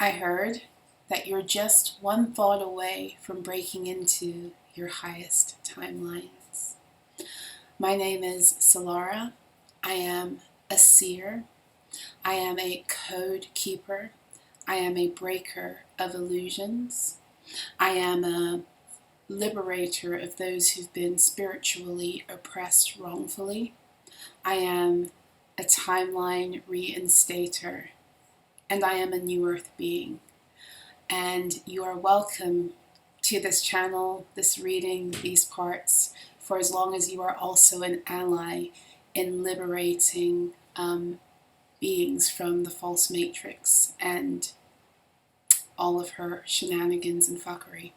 I heard that you're just one thought away from breaking into your highest timelines. My name is Solarah. I am a seer. I am a code keeper. I am a breaker of illusions. I am a liberator of those who've been spiritually oppressed wrongfully. I am a timeline reinstator. And I am a new earth being. And you are welcome to this channel, this reading, these parts, for as long as you are also an ally in liberating beings from the false matrix and all of her shenanigans and fuckery.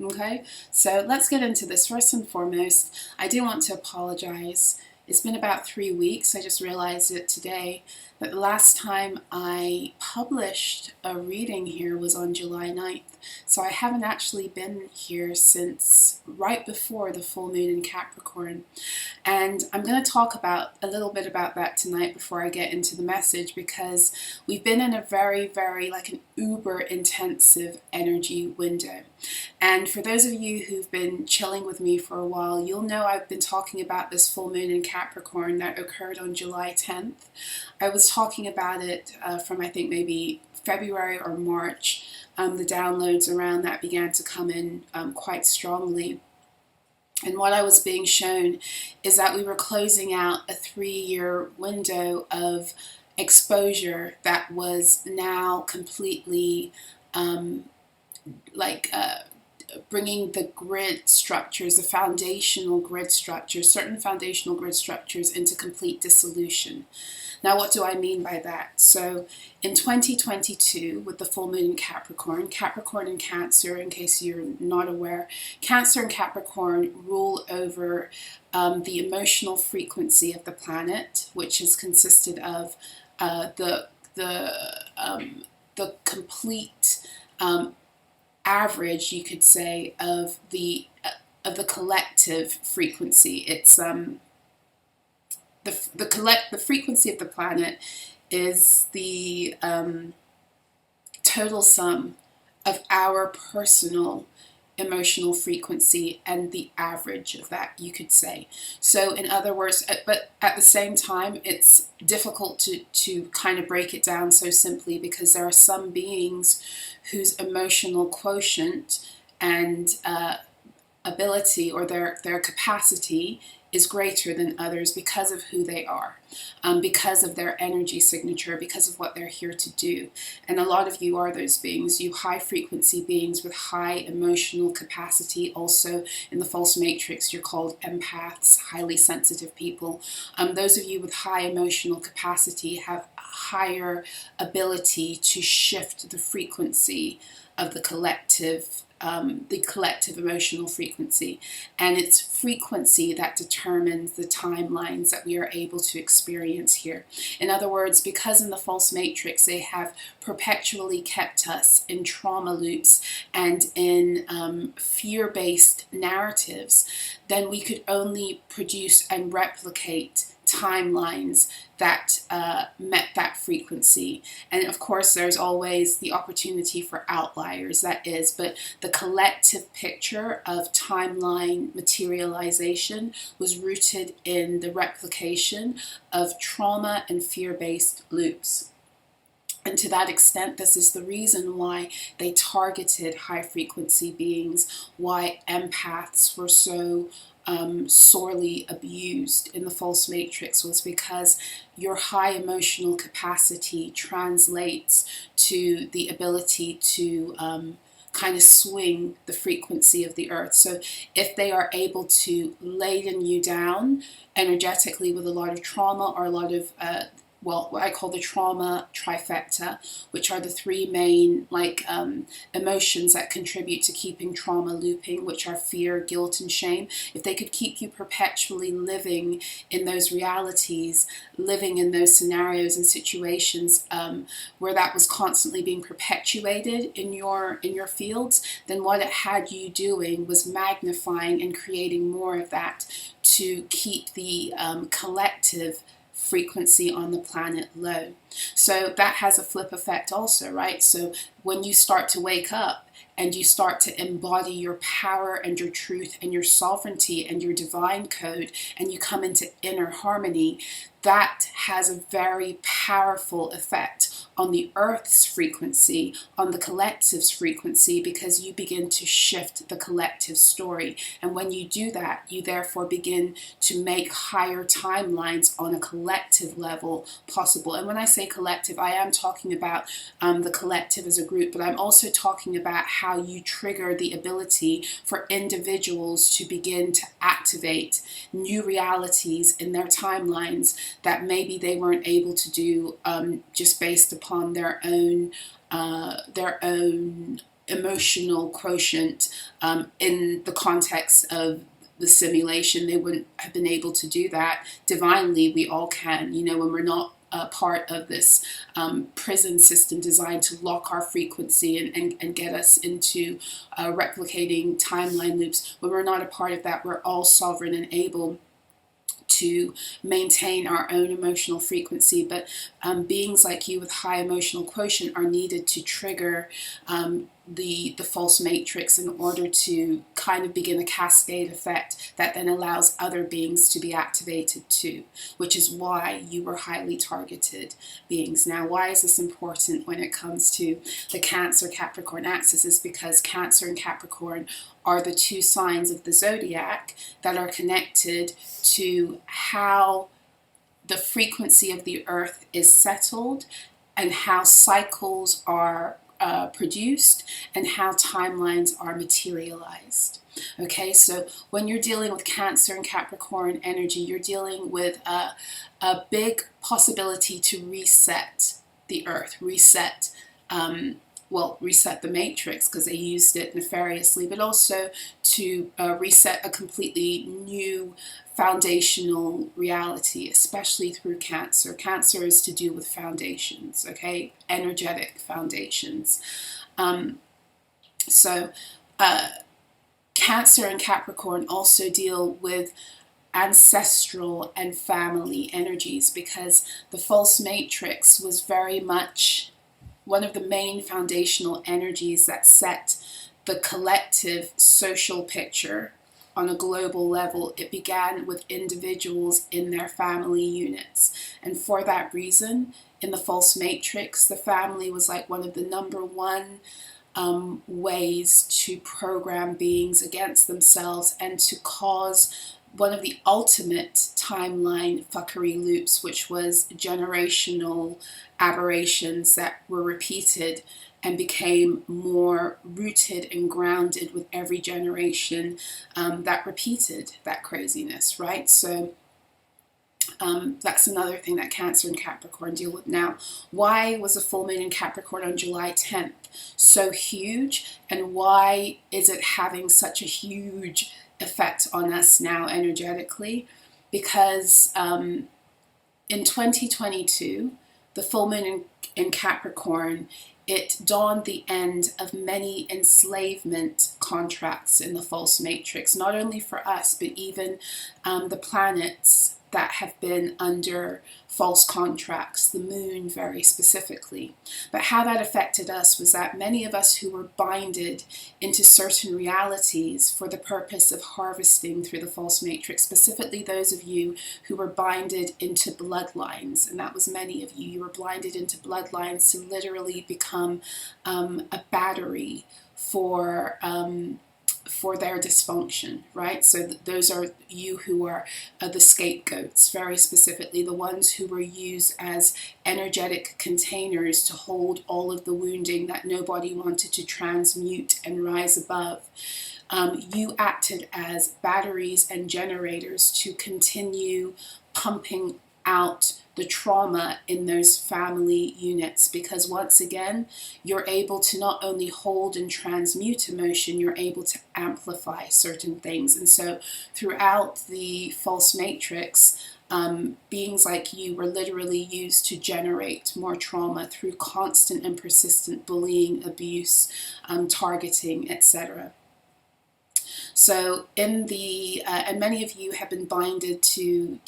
Okay, so let's get into this. First and foremost, I do want to apologize. It's been about 3 weeks. I just realized it today that the last time I published a reading here was on July 9th. So I haven't actually been here since right before the full moon in Capricorn. And I'm going to talk about a little bit about that tonight before I get into the message, because we've been in a very, like an uber intensive energy window. And for those of you who've been chilling with me for a while, you'll know I've been talking about this full moon in Capricorn that occurred on July 10th. I was talking about it from I think maybe February or March. The downloads around that began to come in quite strongly. And what I was being shown is that we were closing out a 3-year window of exposure that was now completely bringing the grid structures, the foundational grid structures, certain foundational grid structures into complete dissolution. Now, what do I mean by that? So in 2022, with the full moon in Capricorn, Capricorn and Cancer, in case you're not aware, Cancer and Capricorn rule over the emotional frequency of the planet, which is consisted of the complete average, you could say, of the collective frequency. It's the frequency of the planet is the total sum of our personal emotional frequency and the average of that, you could say. So in other words, but at the same time, it's difficult to kind of break it down so simply, because there are some beings whose emotional quotient and ability, or their capacity, is greater than others because of who they are, because of their energy signature, because of what they're here to do. And a lot of you are those beings, you high frequency beings with high emotional capacity. Also in the false matrix, you're called empaths, highly sensitive people. Those of you with high emotional capacity have higher ability to shift the frequency of the collective emotional frequency, and it's frequency that determines the timelines that we are able to experience here. In other words, because in the false matrix they have perpetually kept us in trauma loops and in fear-based narratives, then we could only produce and replicate timelines that met that frequency. And of course there's always the opportunity for outliers, that is, but the collective picture of timeline materialization was rooted in the replication of trauma and fear-based loops. And to that extent, this is the reason why they targeted high frequency beings, why empaths were so sorely abused in the false matrix, was because your high emotional capacity translates to the ability to kind of swing the frequency of the earth. So if they are able to laden you down energetically with a lot of trauma, or a lot of what I call the trauma trifecta, which are the three main emotions that contribute to keeping trauma looping, which are fear, guilt, and shame. If they could keep you perpetually living in those realities, living in those scenarios and situations where that was constantly being perpetuated in your fields, then what it had you doing was magnifying and creating more of that to keep the collective frequency on the planet low. So that has a flip effect also, right? So when you start to wake up and you start to embody your power and your truth and your sovereignty and your divine code, and you come into inner harmony, that has a very powerful effect on the Earth's frequency, on the collective's frequency, because you begin to shift the collective story. And when you do that, you therefore begin to make higher timelines on a collective level possible. And when I say collective, I am talking about the collective as a group, but I'm also talking about how you trigger the ability for individuals to begin to activate new realities in their timelines that maybe they weren't able to do just based upon their own emotional quotient in the context of the simulation. They wouldn't have been able to do that. Divinely, we all can, you know, when we're not part of this prison system designed to lock our frequency and get us into replicating timeline loops. When we're not a part of that, we're all sovereign and able to maintain our own emotional frequency, but beings like you with high emotional quotient are needed to trigger the false matrix in order to kind of begin a cascade effect that then allows other beings to be activated too, which is why you were highly targeted beings. Now, why is this important when it comes to the Cancer-Capricorn axis? Is because Cancer and Capricorn are the two signs of the zodiac that are connected to how the frequency of the earth is settled and how cycles are produced and how timelines are materialized. Okay, so when you're dealing with Cancer and Capricorn energy, you're dealing with a big possibility to reset the earth, reset the matrix, because they used it nefariously, but also to reset a completely new foundational reality, especially through Cancer. Cancer is to do with foundations, okay? Energetic foundations. Cancer and Capricorn also deal with ancestral and family energies, because the false matrix was very much one of the main foundational energies that set the collective social picture on a global level. It began with individuals in their family units. And for that reason, in the false matrix, the family was like one of the number one ways to program beings against themselves and to cause one of the ultimate timeline fuckery loops, which was generational aberrations that were repeated and became more rooted and grounded with every generation that repeated that craziness, right? So that's another thing that Cancer and Capricorn deal with. Now, why was the full moon in Capricorn on July 10th so huge, and why is it having such a huge effect on us now energetically? Because in 2022, the full moon in Capricorn, it dawned the end of many enslavement contracts in the false matrix, not only for us, but even the planets that have been under false contracts, the moon very specifically. But how that affected us was that many of us who were binded into certain realities for the purpose of harvesting through the false matrix, specifically those of you who were binded into bloodlines, and that was many of you. You were blinded into bloodlines to literally become a battery for their dysfunction, right? So those are you who are the scapegoats, very specifically, the ones who were used as energetic containers to hold all of the wounding that nobody wanted to transmute and rise above. You acted as batteries and generators to continue pumping out the trauma in those family units, because once again, you're able to not only hold and transmute emotion, you're able to amplify certain things. And so throughout the false matrix, beings like you were literally used to generate more trauma through constant and persistent bullying, abuse, targeting, etc. So in the, and many of you have been binded to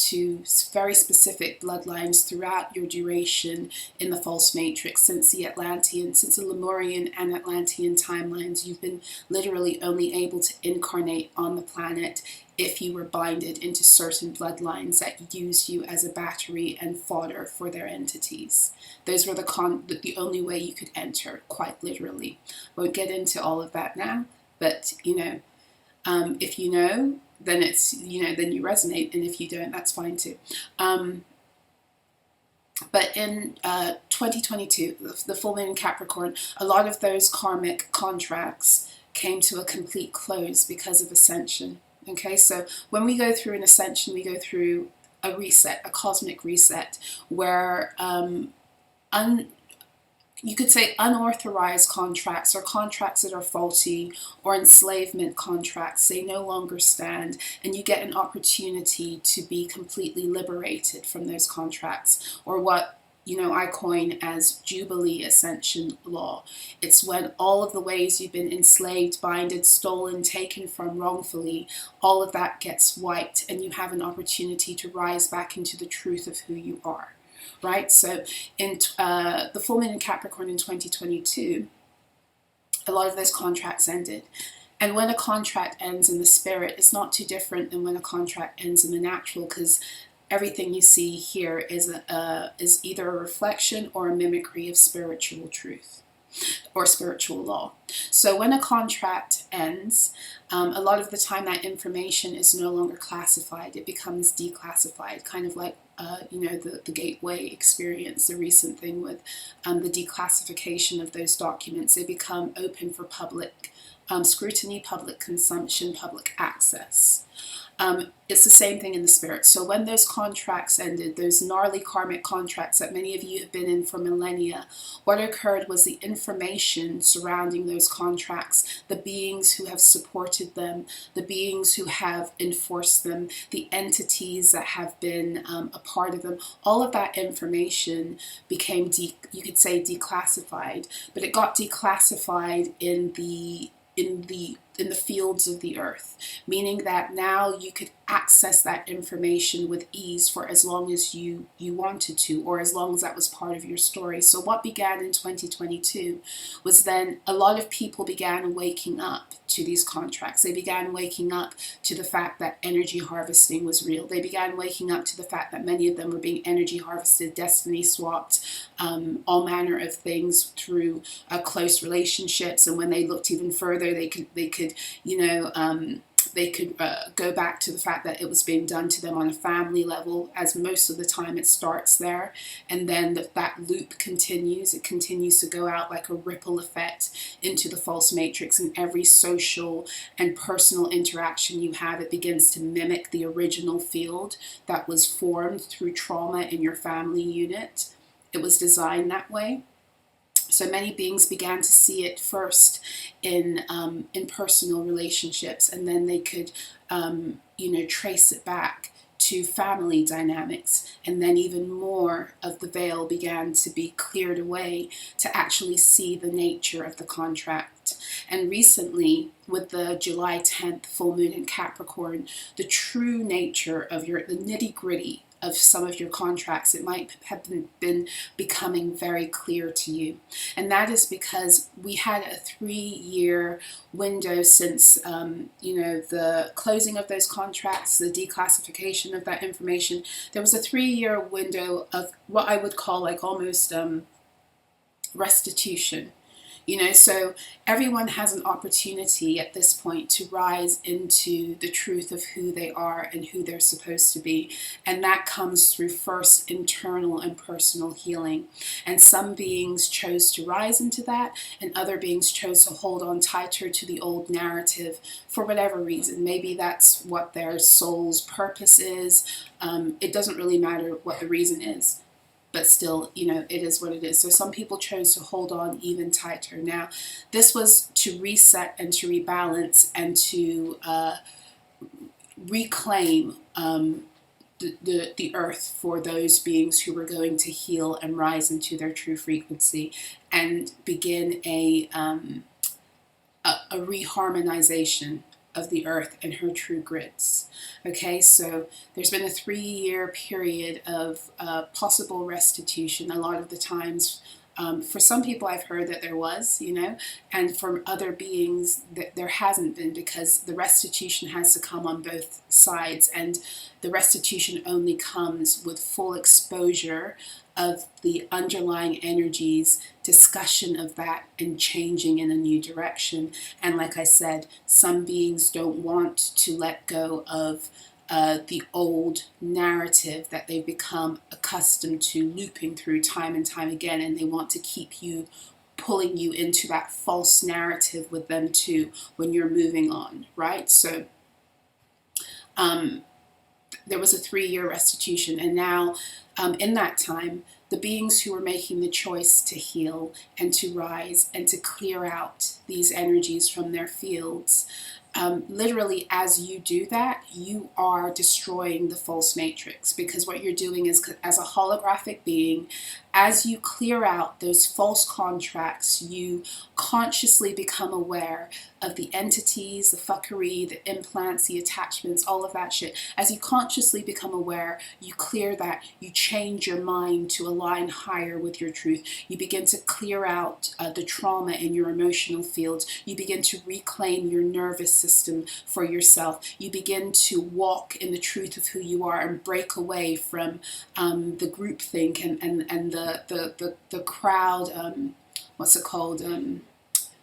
very specific bloodlines throughout your duration in the false matrix. Since the Lemurian and Atlantean timelines, you've been literally only able to incarnate on the planet if you were binded into certain bloodlines that used you as a battery and fodder for their entities. Those were the only way you could enter, quite literally. Won't get into all of that now, but if you know, then it's, then you resonate, and if you don't, that's fine too. But in 2022, the full moon in Capricorn, a lot of those karmic contracts came to a complete close because of ascension. Okay, so when we go through an ascension, we go through a reset, a cosmic reset, where you could say unauthorized contracts, or contracts that are faulty, or enslavement contracts, they no longer stand, and you get an opportunity to be completely liberated from those contracts, or what I coin as Jubilee Ascension Law. It's when all of the ways you've been enslaved, binded, stolen, taken from wrongfully, all of that gets wiped, and you have an opportunity to rise back into the truth of who you are. Right? So in the full moon in Capricorn in 2022, a lot of those contracts ended. And when a contract ends in the spirit, it's not too different than when a contract ends in the natural, because everything you see here is either a reflection or a mimicry of spiritual truth or spiritual law. So when a contract ends, a lot of the time that information is no longer classified. It becomes declassified, kind of like the Gateway experience, the recent thing with the declassification of those documents. They become open for public scrutiny, public consumption, public access. It's the same thing in the spirit. So when those contracts ended, those gnarly karmic contracts that many of you have been in for millennia, what occurred was the information surrounding those contracts, the beings who have supported them, the beings who have enforced them, the entities that have been a part of them, all of that information became, you could say, declassified, but it got declassified in the fields of the earth, meaning that now you could access that information with ease for as long as you wanted to, or as long as that was part of your story. So what began in 2022 was then a lot of people began waking up to these contracts. They began waking up to the fact that energy harvesting was real. They began waking up to the fact that many of them were being energy harvested, destiny swapped, all manner of things through close relationships. And when they looked even further, they could go back to the fact that it was being done to them on a family level, as most of the time it starts there, and then that loop continues. It continues to go out like a ripple effect into the false matrix, and every social and personal interaction you have, it begins to mimic the original field that was formed through trauma in your family unit. It was designed that way. So many beings began to see it first in personal relationships, and then they could, trace it back to family dynamics, and then even more of the veil began to be cleared away to actually see the nature of the contract. And recently, with the July 10th full moon in Capricorn, the true nature of the nitty-gritty of some of your contracts, it might have been becoming very clear to you. And that is because we had a 3-year window since, the closing of those contracts, the declassification of that information. There was a 3-year window of what I would call like almost restitution. So everyone has an opportunity at this point to rise into the truth of who they are and who they're supposed to be. And that comes through first internal and personal healing. And some beings chose to rise into that, and other beings chose to hold on tighter to the old narrative for whatever reason. Maybe that's what their soul's purpose is. It doesn't really matter what the reason is. But still, it is what it is. So some people chose to hold on even tighter. Now, this was to reset and to rebalance and to reclaim the earth for those beings who were going to heal and rise into their true frequency and begin a reharmonization of the earth and her true grids. Okay, so there's been a 3-year period of possible restitution. A lot of the times, for some people I've heard that there was, and for other beings that there hasn't been, because the restitution has to come on both sides, and the restitution only comes with full exposure of the underlying energies, discussion of that, and changing in a new direction. And like I said, some beings don't want to let go of the old narrative that they've become accustomed to looping through time and time again, and they want to keep you, pulling you into that false narrative with them too when you're moving on, right? So there was a 3-year restitution, and now in that time, the beings who were making the choice to heal and to rise and to clear out these energies from their fields, literally, as you do that, you are destroying the false matrix, because what you're doing is, as a holographic being, as you clear out those false contracts, you consciously become aware of the entities, the fuckery, the implants, the attachments, all of that shit. As you consciously become aware, you clear that, you change your mind to align higher with your truth. You begin to clear out the trauma in your emotional fields. You begin to reclaim your nervous system for yourself. You begin to walk in the truth of who you are and break away from the groupthink and the crowd, what's it called,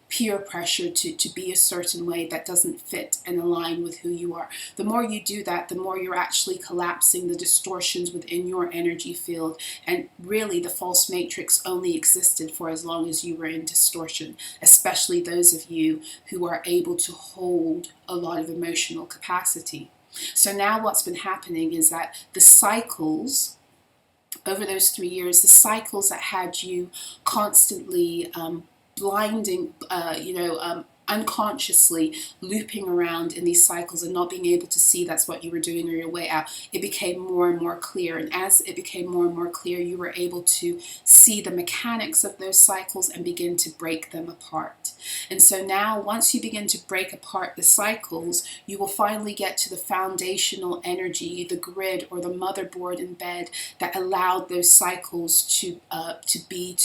peer pressure to be a certain way that doesn't fit and align with who you are. The more you do that, the more you're actually collapsing the distortions within your energy field. And really, the false matrix only existed for as long as you were in distortion, especially those of you who are able to hold a lot of emotional capacity. So now what's been happening is that the cycles over those 3 years, the cycles that had you constantly blinding, unconsciously looping around in these cycles and not being able to see that's what you were doing or your way out, it became more and more clear. And as it became more and more clear, you were able to see the mechanics of those cycles and begin to break them apart. And so now, once you begin to break apart the cycles, you will finally get to the foundational energy, the grid or the motherboard in bed that allowed those cycles to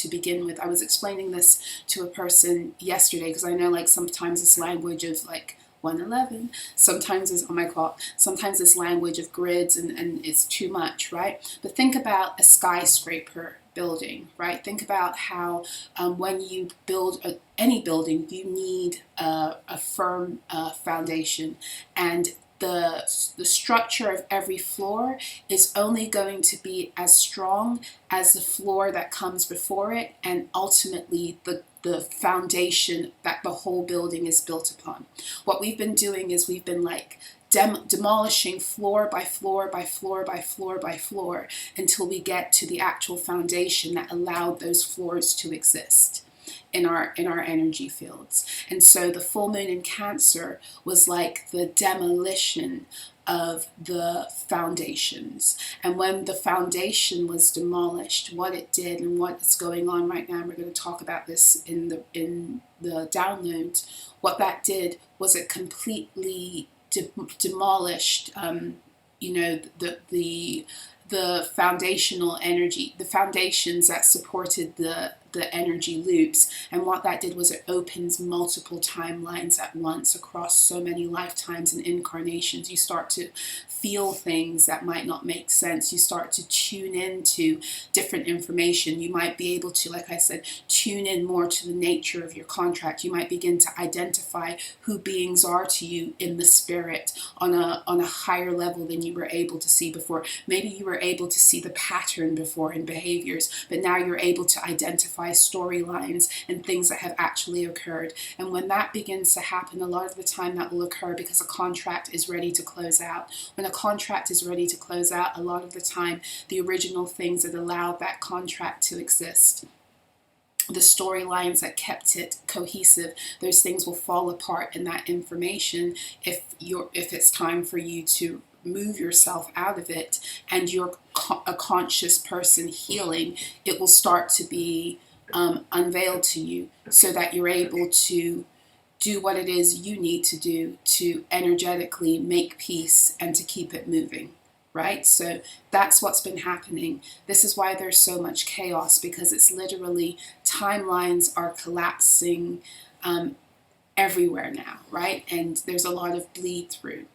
begin with. I was explaining this to a person yesterday, because I know, like, sometimes this language of like 111, sometimes it's, oh my god, sometimes this language of grids and it's too much, right? But think about a skyscraper building, right? Think about how when you build any building, you need a firm foundation, and the structure of every floor is only going to be as strong as the floor that comes before it, and ultimately the foundation that the whole building is built upon. What we've been doing is we've been like demolishing floor by floor by floor by floor by floor until we get to the actual foundation that allowed those floors to exist in our energy fields. And so the full moon in Cancer was like the demolition of the foundations. And when the foundation was demolished, what it did and what's going on right now, and we're going to talk about this in the downloads, what that did was it completely demolished the foundational energy, the foundations that supported the energy loops. And what that did was it opens multiple timelines at once across so many lifetimes and incarnations. You start to feel things that might not make sense. You start to tune into different information. You might be able to, like I said, tune in more to the nature of your contract. You might begin to identify who beings are to you in the spirit on a higher level than you were able to see before. Maybe you were able to see the pattern before in behaviors, but now you're able to identify storylines and things that have actually occurred. And when that begins to happen, a lot of the time that will occur because a contract is ready to close out. When a contract is ready to close out, a lot of the time the original things that allowed that contract to exist, the storylines that kept it cohesive, those things will fall apart in that information if it's time for you to move yourself out of it and you're a conscious person healing. It will start to be unveiled to you so that you're able to do what it is you need to do to energetically make peace and to keep it moving, right? So that's what's been happening. This is why there's so much chaos, because it's literally timelines are collapsing everywhere now, right? And there's a lot of bleed through.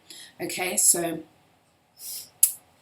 Okay, so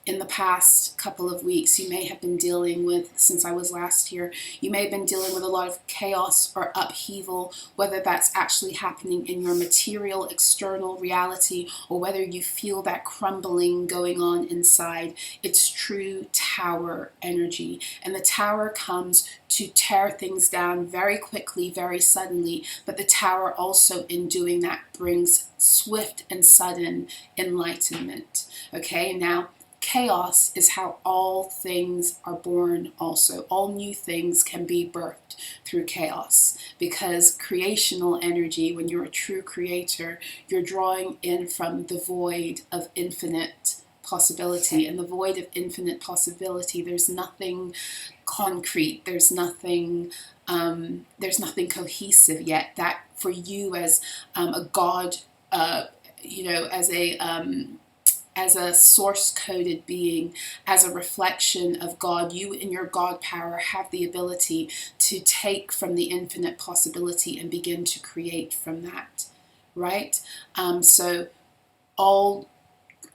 in the past couple of weeks, you may have been dealing with, since I was last here, you may have been dealing with a lot of chaos or upheaval, whether that's actually happening in your material external reality or whether you feel that crumbling going on inside. It's true tower energy. And the tower comes to tear things down very quickly, very suddenly, but the tower also, in doing that, brings swift and sudden enlightenment. Okay, now chaos is how all things are born also. All new things can be birthed through chaos, because creational energy, when you're a true creator, you're drawing in from the void of infinite possibility. And the void of infinite possibility, there's nothing concrete, there's nothing cohesive yet. That for you as a God, as a source-coded being, as a reflection of God, you in your God power have the ability to take from the infinite possibility and begin to create from that, right? So all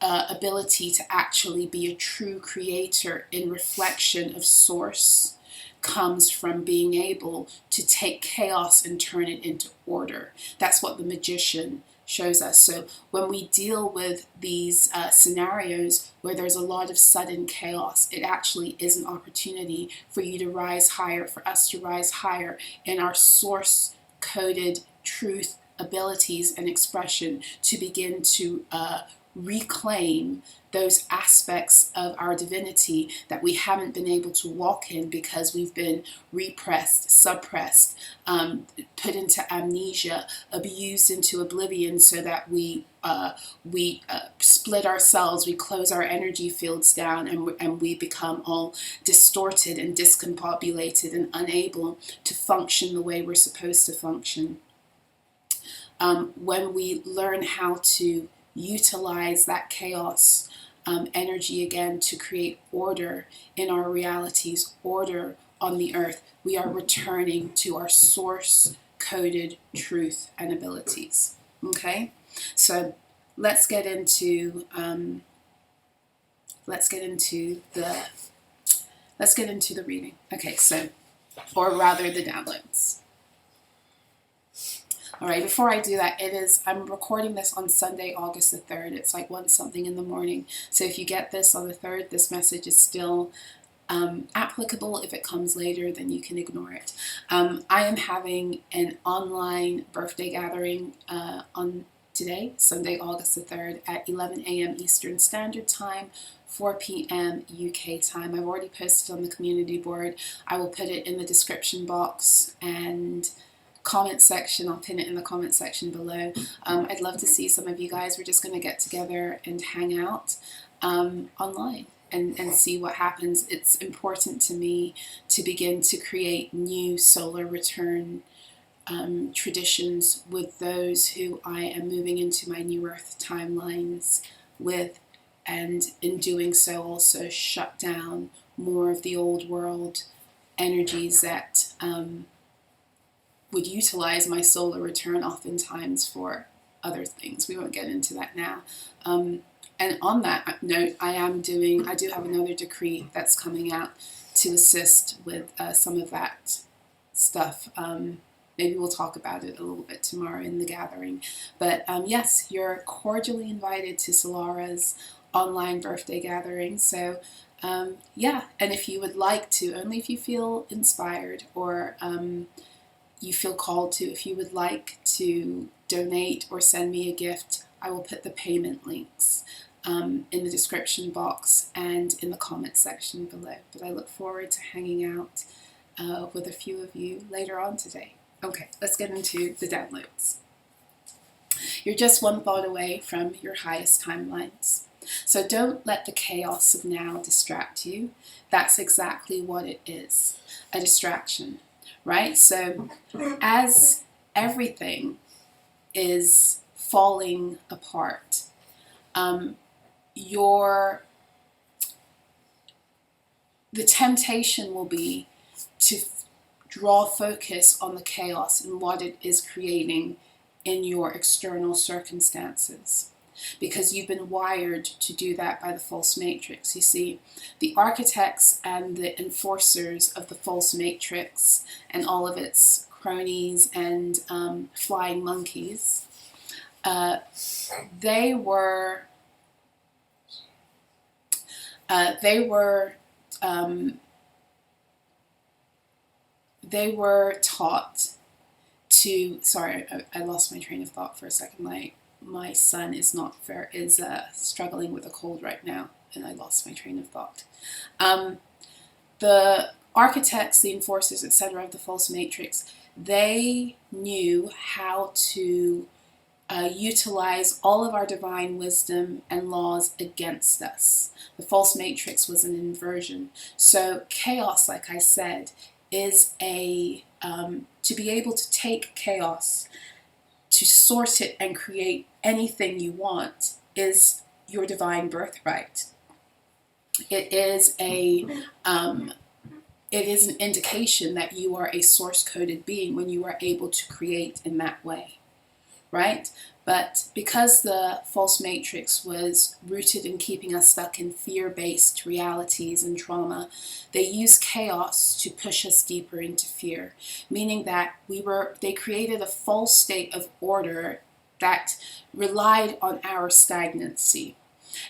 ability to actually be a true creator in reflection of source comes from being able to take chaos and turn it into order. That's what the magician shows us. So when we deal with these scenarios where there's a lot of sudden chaos, it actually is an opportunity for you to rise higher, for us to rise higher in our source-coded truth, abilities, and expression, to begin to reclaim those aspects of our divinity that we haven't been able to walk in because we've been repressed, suppressed, put into amnesia, abused into oblivion, so that we split ourselves, we close our energy fields down, and we become all distorted and discombobulated and unable to function the way we're supposed to function. When we learn how to utilize that chaos energy again to create order in our realities, order on the earth, we are returning to our source-coded truth and abilities. Okay, so let's get into the reading. Okay, so, or rather the downloads. All right, before I do that, I'm recording this on Sunday, August the 3rd. It's like 1 something in the morning. So if you get this on the 3rd, this message is still applicable. If it comes later, then you can ignore it. I am having an online birthday gathering on today, Sunday, August the 3rd, at 11 a.m. Eastern Standard Time, 4 p.m. UK time. I've already posted on the community board. I will put it in the description box and comment section. I'll pin it in the comment section below. I'd love to see some of you guys. We're just going to get together and hang out online and see what happens. It's important to me to begin to create new solar return traditions with those who I am moving into my new earth timelines with, and in doing so also shut down more of the old world energies that would utilize my solar return oftentimes for other things. We won't get into that now. And on that note, I do have another decree that's coming out to assist with some of that stuff. Maybe we'll talk about it a little bit tomorrow in the gathering. But yes, you're cordially invited to Solarah's online birthday gathering. So yeah, and if you would like to, only if you feel inspired or you feel called to, if you would like to donate or send me a gift, I will put the payment links in the description box and in the comment section below. But I look forward to hanging out with a few of you later on today. Okay, let's get into the downloads. You're just one thought away from your highest timelines. So don't let the chaos of now distract you. That's exactly what it is, a distraction, right? So as everything is falling apart. The temptation will be to draw focus on the chaos and what it is creating in your external circumstances, because you've been wired to do that by the false matrix. You see, the architects and the enforcers of the false matrix and all of its cronies and flying monkeys, they were taught to, sorry, I lost my train of thought for a second. My son is struggling with a cold right now, and I lost my train of thought. The architects, the enforcers, etc. of the false matrix, they knew how to utilize all of our divine wisdom and laws against us. The false matrix was an inversion. So chaos, like I said, is to be able to take chaos, to source it and create anything you want, is your divine birthright. It is an indication that you are a source-coded being when you are able to create in that way, right? But because the false matrix was rooted in keeping us stuck in fear-based realities and trauma, they used chaos to push us deeper into fear, meaning that they created a false state of order that relied on our stagnancy.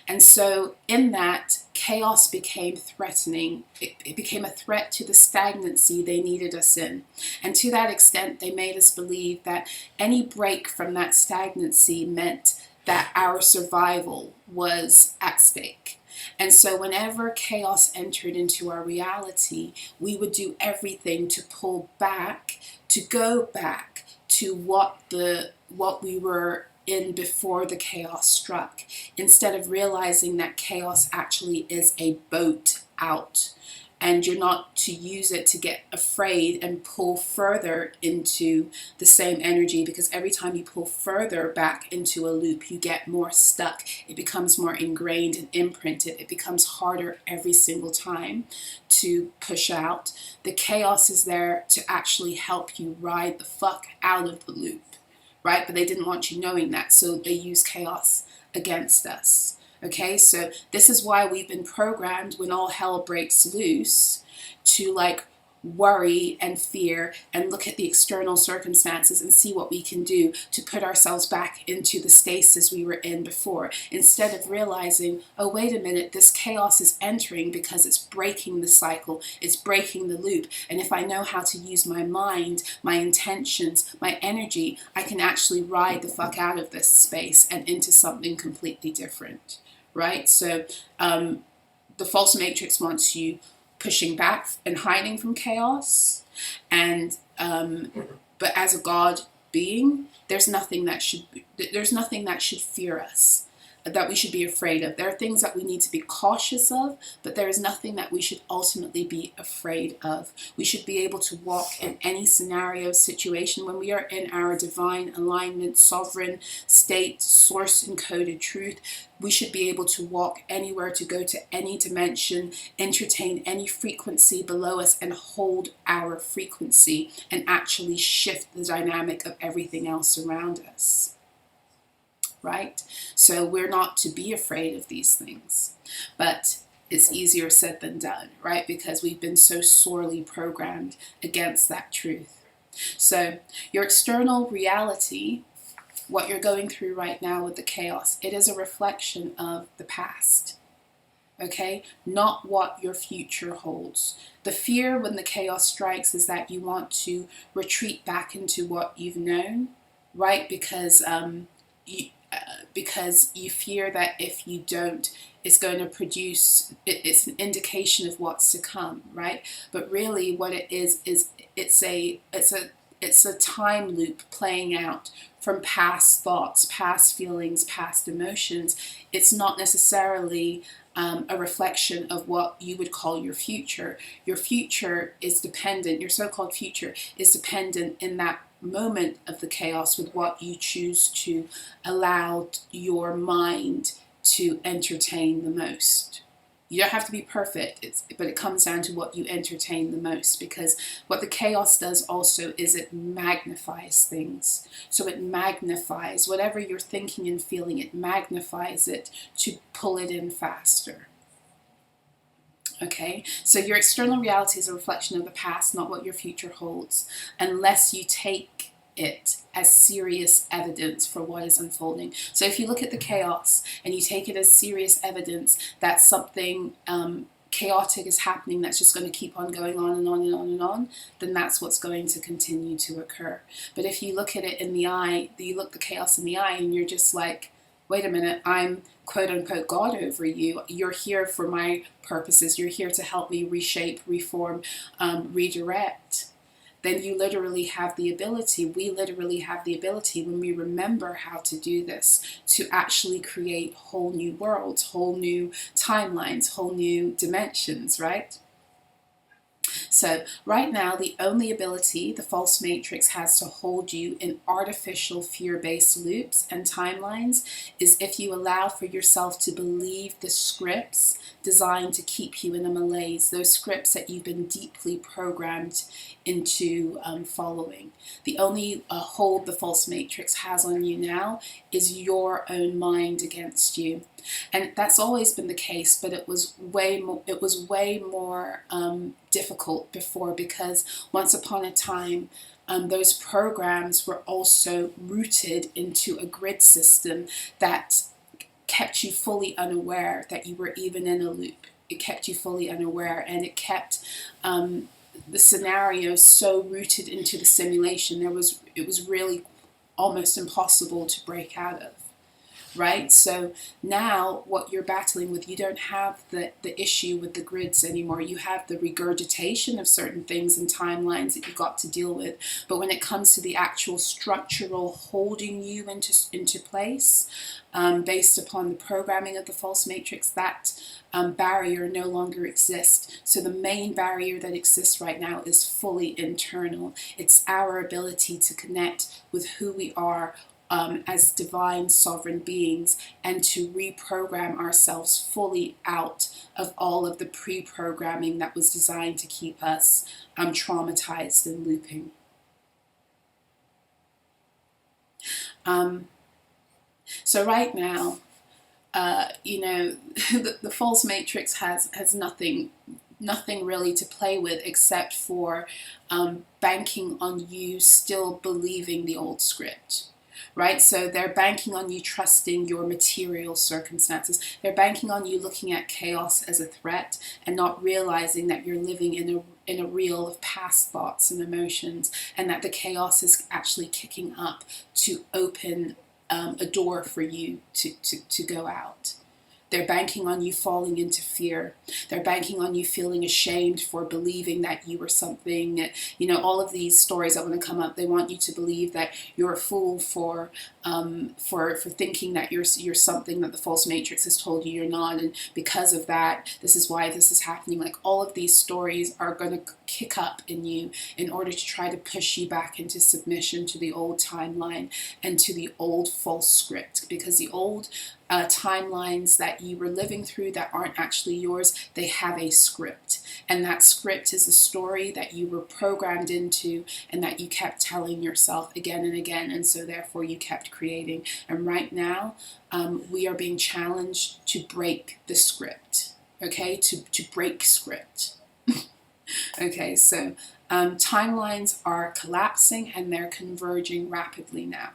And so in that, chaos became threatening. It became a threat to the stagnancy they needed us in. And to that extent, they made us believe that any break from that stagnancy meant that our survival was at stake. And so whenever chaos entered into our reality, we would do everything to pull back, to go back to what we were in before the chaos struck, instead of realizing that chaos actually is a boat out, and you're not to use it to get afraid and pull further into the same energy, because every time you pull further back into a loop, you get more stuck. It becomes more ingrained and imprinted. It becomes harder every single time to push out. The chaos is there to actually help you ride the fuck out of the loop, right? But they didn't want you knowing that, so they use chaos against us. Okay, so this is why we've been programmed when all hell breaks loose to worry and fear and look at the external circumstances and see what we can do to put ourselves back into the stasis we were in before, instead of realizing, oh, wait a minute, this chaos is entering because it's breaking the cycle, it's breaking the loop. And if I know how to use my mind, my intentions, my energy, I can actually ride the fuck out of this space and into something completely different, right? So the false matrix wants you pushing back and hiding from chaos, and but as a God being, there's nothing that should fear us, that we should be afraid of. There are things that we need to be cautious of, but there is nothing that we should ultimately be afraid of. We should be able to walk in any scenario, situation, when we are in our divine alignment, sovereign state, source encoded truth. We should be able to walk anywhere, to go to any dimension, entertain any frequency below us, and hold our frequency and actually shift the dynamic of everything else around us. Right? So we're not to be afraid of these things, but it's easier said than done, right? Because we've been so sorely programmed against that truth. So your external reality, what you're going through right now with the chaos, it is a reflection of the past, okay? Not what your future holds. The fear when the chaos strikes is that you want to retreat back into what you've known, right? Because you fear that if you don't, it's going to produce, it's an indication of what's to come, right? But really what it is it's a time loop playing out from past thoughts, past feelings, past emotions. It's not necessarily a reflection of what you would call your future. Your future is dependent, your so-called future is dependent in that moment of the chaos with what you choose to allow your mind to entertain the most. You don't have to be perfect, but it comes down to what you entertain the most, because what the chaos does also is it magnifies things. So it magnifies whatever you're thinking and feeling, it magnifies it to pull it in faster. Okay, so your external reality is a reflection of the past, not what your future holds, unless you take it as serious evidence for what is unfolding. So if you look at the chaos and you take it as serious evidence that something chaotic is happening that's just going to keep on going on and on and on and on, then that's what's going to continue to occur. But if you look at it in the eye, you look the chaos in the eye and you're just like, wait a minute, I'm quote unquote God over you. You're here for my purposes. You're here to help me reshape, reform, redirect. Then you literally have the ability, we literally have the ability, when we remember how to do this, to actually create whole new worlds, whole new timelines, whole new dimensions, right? So right now, the only ability the false matrix has to hold you in artificial fear-based loops and timelines is if you allow for yourself to believe the scripts designed to keep you in a malaise, those scripts that you've been deeply programmed into following. The only hold the false matrix has on you now is your own mind against you. And that's always been the case, but it was way more difficult before, because once upon a time those programs were also rooted into a grid system that kept you fully unaware that you were even in a loop. It kept you fully unaware, and it kept the scenario so rooted into the simulation. It was really almost impossible to break out of. Right? So now what you're battling with, you don't have the issue with the grids anymore. You have the regurgitation of certain things and timelines that you've got to deal with. But when it comes to the actual structural holding you into place, based upon the programming of the false matrix, that barrier no longer exists. So the main barrier that exists right now is fully internal. It's our ability to connect with who we are as divine sovereign beings, and to reprogram ourselves fully out of all of the pre-programming that was designed to keep us traumatized and looping. So right now, the false matrix has nothing really to play with except for banking on you still believing the old script. Right? So they're banking on you trusting your material circumstances. They're banking on you looking at chaos as a threat and not realizing that you're living in a reel of past thoughts and emotions, and that the chaos is actually kicking up to open a door for you to go out. They're banking on you falling into fear. They're banking on you feeling ashamed for believing that you were something. All of these stories that want to come up, they want you to believe that you're a fool for thinking that you're something that the false matrix has told you you're not, and because of that, this is why this is happening. Like, all of these stories are going to kick up in you in order to try to push you back into submission to the old timeline and to the old false script, because the old timelines that you were living through that aren't actually yours, they have a script, and that script is a story that you were programmed into and that you kept telling yourself again and again, and so therefore you kept creating. And right now we are being challenged to break the script, okay, to break script. Okay, so timelines are collapsing and they're converging rapidly now.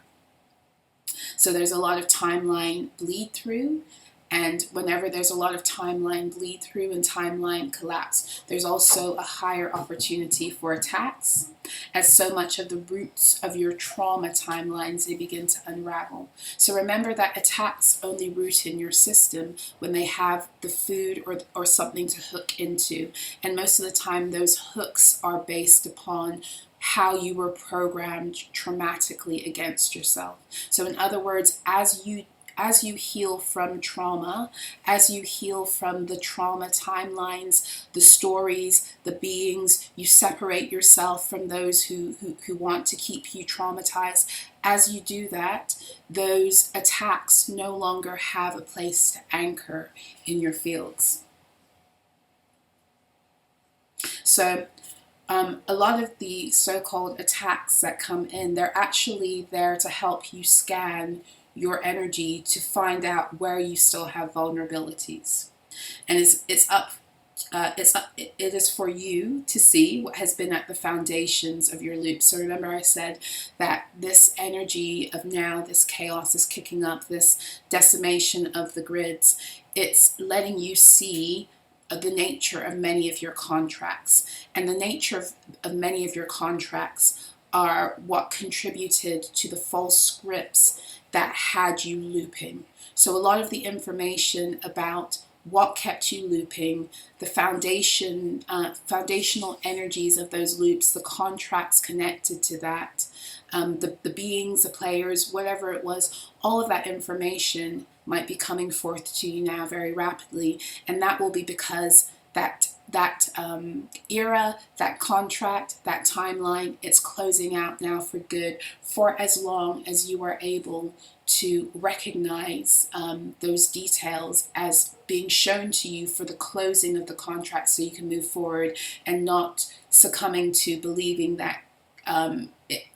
So there's a lot of timeline bleed through, and whenever there's a lot of timeline bleed through and timeline collapse, there's also a higher opportunity for attacks, as so much of the roots of your trauma timelines, they begin to unravel. So remember that attacks only root in your system when they have the food or something to hook into, and most of the time those hooks are based upon how you were programmed traumatically against yourself. So in other words, as you as you heal from trauma, as you heal from the trauma timelines, the stories, the beings, you separate yourself from those who want to keep you traumatized. As you do that, those attacks no longer have a place to anchor in your fields. So a lot of the so-called attacks that come in, they're actually there to help you scan your energy to find out where you still have vulnerabilities. And it is for you to see what has been at the foundations of your loop. So remember I said that this energy of now, this chaos is kicking up, this decimation of the grids, it's letting you see the nature of many of your contracts. And the nature of many of your contracts are what contributed to the false scripts that had you looping. So a lot of the information about what kept you looping, the foundational energies of those loops, the contracts connected to that, the beings, the players, whatever it was, all of that information might be coming forth to you now very rapidly, and that will be because that era, that contract, that timeline, it's closing out now for good, for as long as you are able to recognize those details as being shown to you for the closing of the contract, so you can move forward and not succumbing to believing that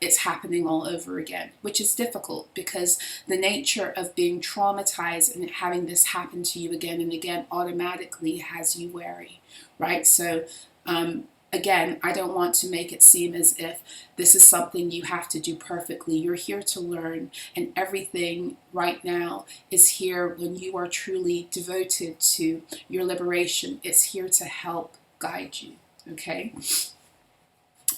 it's happening all over again, which is difficult because the nature of being traumatized and having this happen to you again and again automatically has you wary, right? So again, I don't want to make it seem as if this is something you have to do perfectly. You're here to learn, and everything right now is here when you are truly devoted to your liberation. It's here to help guide you, okay?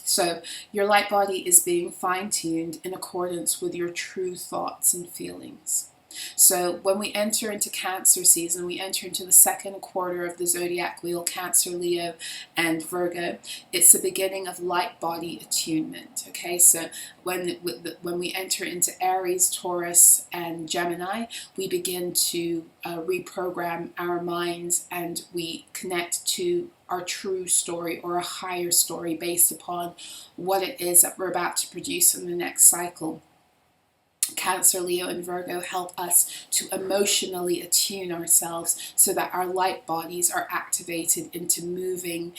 So your light body is being fine-tuned in accordance with your true thoughts and feelings. So when we enter into Cancer season, we enter into the second quarter of the zodiac wheel, Cancer, Leo, and Virgo. It's the beginning of light body attunement. Okay, so when we enter into Aries, Taurus, and Gemini, we begin to reprogram our minds, and we connect to our true story or a higher story based upon what it is that we're about to produce in the next cycle. Cancer, Leo, and Virgo help us to emotionally attune ourselves so that our light bodies are activated into moving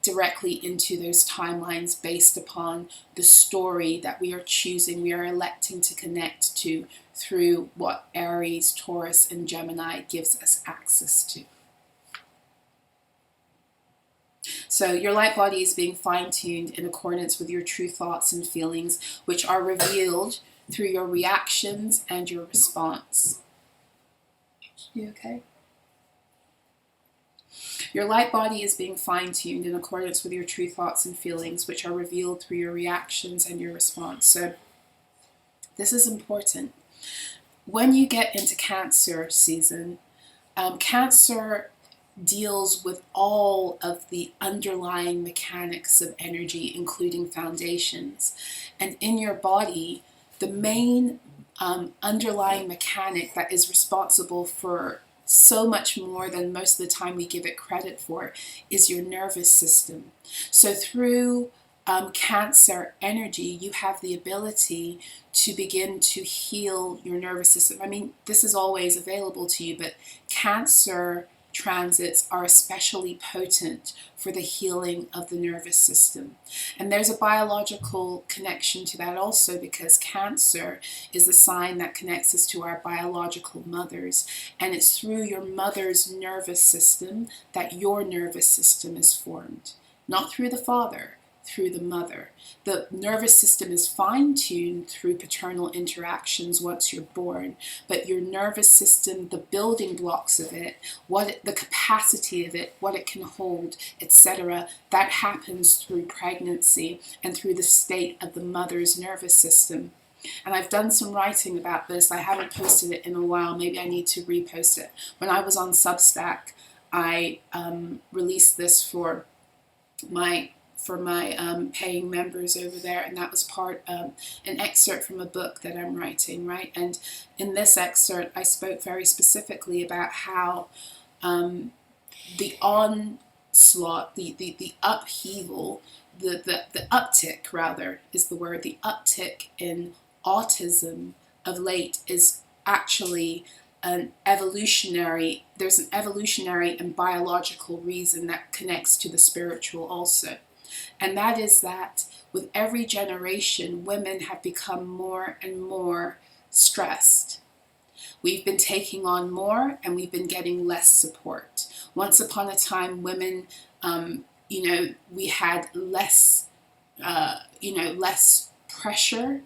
directly into those timelines based upon the story that we are choosing, we are electing to connect to through what Aries, Taurus, and Gemini gives us access to. So your light body is being fine-tuned in accordance with your true thoughts and feelings, which are revealed through your reactions and your response. You okay? Your light body is being fine-tuned in accordance with your true thoughts and feelings, which are revealed through your reactions and your response. So this is important. When you get into Cancer season, Cancer deals with all of the underlying mechanics of energy, including foundations. And in your body, the main underlying mechanic that is responsible for so much more than most of the time we give it credit for is your nervous system. So through Cancer energy, you have the ability to begin to heal your nervous system. I mean, this is always available to you, but Cancer transits are especially potent for the healing of the nervous system. And there's a biological connection to that also, because Cancer is the sign that connects us to our biological mothers. And it's through your mother's nervous system that your nervous system is formed. Not through the father, through the mother. The nervous system is fine-tuned through paternal interactions once you're born, but your nervous system, the building blocks of it, the capacity of it, what it can hold, etc., that happens through pregnancy and through the state of the mother's nervous system. And I've done some writing about this. I haven't posted it in a while. Maybe I need to repost it. When I was on Substack, I released this for my for my paying members over there, and that was part an excerpt from a book that I'm writing, right? And in this excerpt, I spoke very specifically about how the onslaught, the upheaval, the uptick rather is the word, the uptick in autism of late is actually there's an evolutionary and biological reason that connects to the spiritual also. And that is that with every generation, women have become more and more stressed. We've been taking on more and we've been getting less support. Once upon a time, women, we had less, less pressure